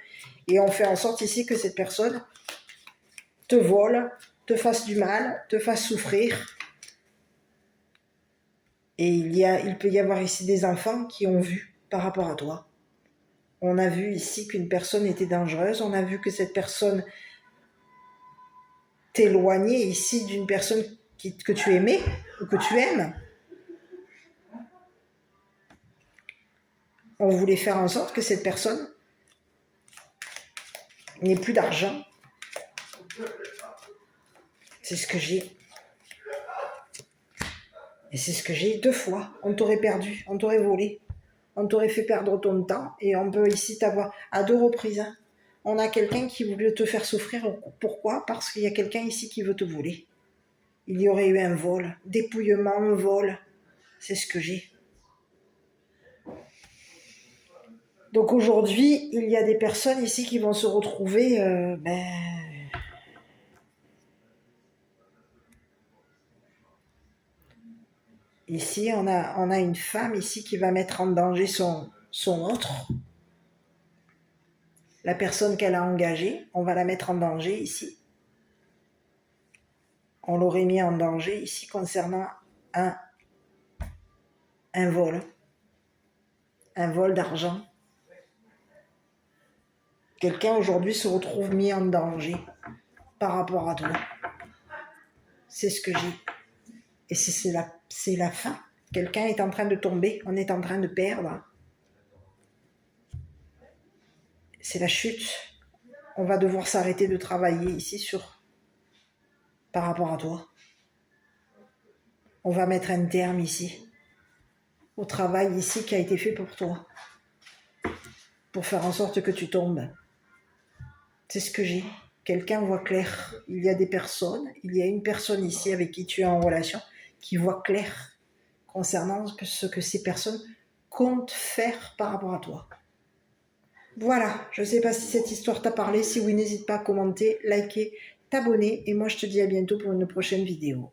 Et on fait en sorte ici que cette personne te vole, te fasse du mal, te fasse souffrir. Et il peut y avoir ici des enfants qui ont vu par rapport à toi. On a vu ici qu'une personne était dangereuse, on a vu que cette personne t'éloignait ici d'une personne que tu aimais ou que tu aimes. On voulait faire en sorte que cette personne n'ait plus d'argent. C'est ce que j'ai. Et c'est ce que j'ai 2 fois. On t'aurait perdu, on t'aurait volé, on t'aurait fait perdre ton temps et on peut ici t'avoir à 2 reprises. Hein. On a quelqu'un qui veut te faire souffrir. Pourquoi? Parce qu'il y a quelqu'un ici qui veut te voler. Il y aurait eu un vol, dépouillement, un vol. C'est ce que j'ai. Donc aujourd'hui, il y a des personnes ici qui vont se retrouver, ici on a une femme ici qui va mettre en danger son autre. La personne qu'elle a engagée, on va la mettre en danger ici. On l'aurait mis en danger ici concernant un vol d'argent. Quelqu'un aujourd'hui se retrouve mis en danger par rapport à toi. C'est ce que j'ai. Et c'est la fin. Quelqu'un est en train de tomber, on est en train de perdre. C'est la chute. On va devoir s'arrêter de travailler ici par rapport à toi. On va mettre un terme ici au travail ici qui a été fait pour toi, pour faire en sorte que tu tombes. C'est ce que j'ai. Quelqu'un voit clair. Il y a des personnes, il y a une personne ici avec qui tu es en relation qui voit clair concernant ce que ces personnes comptent faire par rapport à toi. Voilà, je ne sais pas si cette histoire t'a parlé. Si oui, n'hésite pas à commenter, liker, t'abonner. Et moi, je te dis à bientôt pour une prochaine vidéo.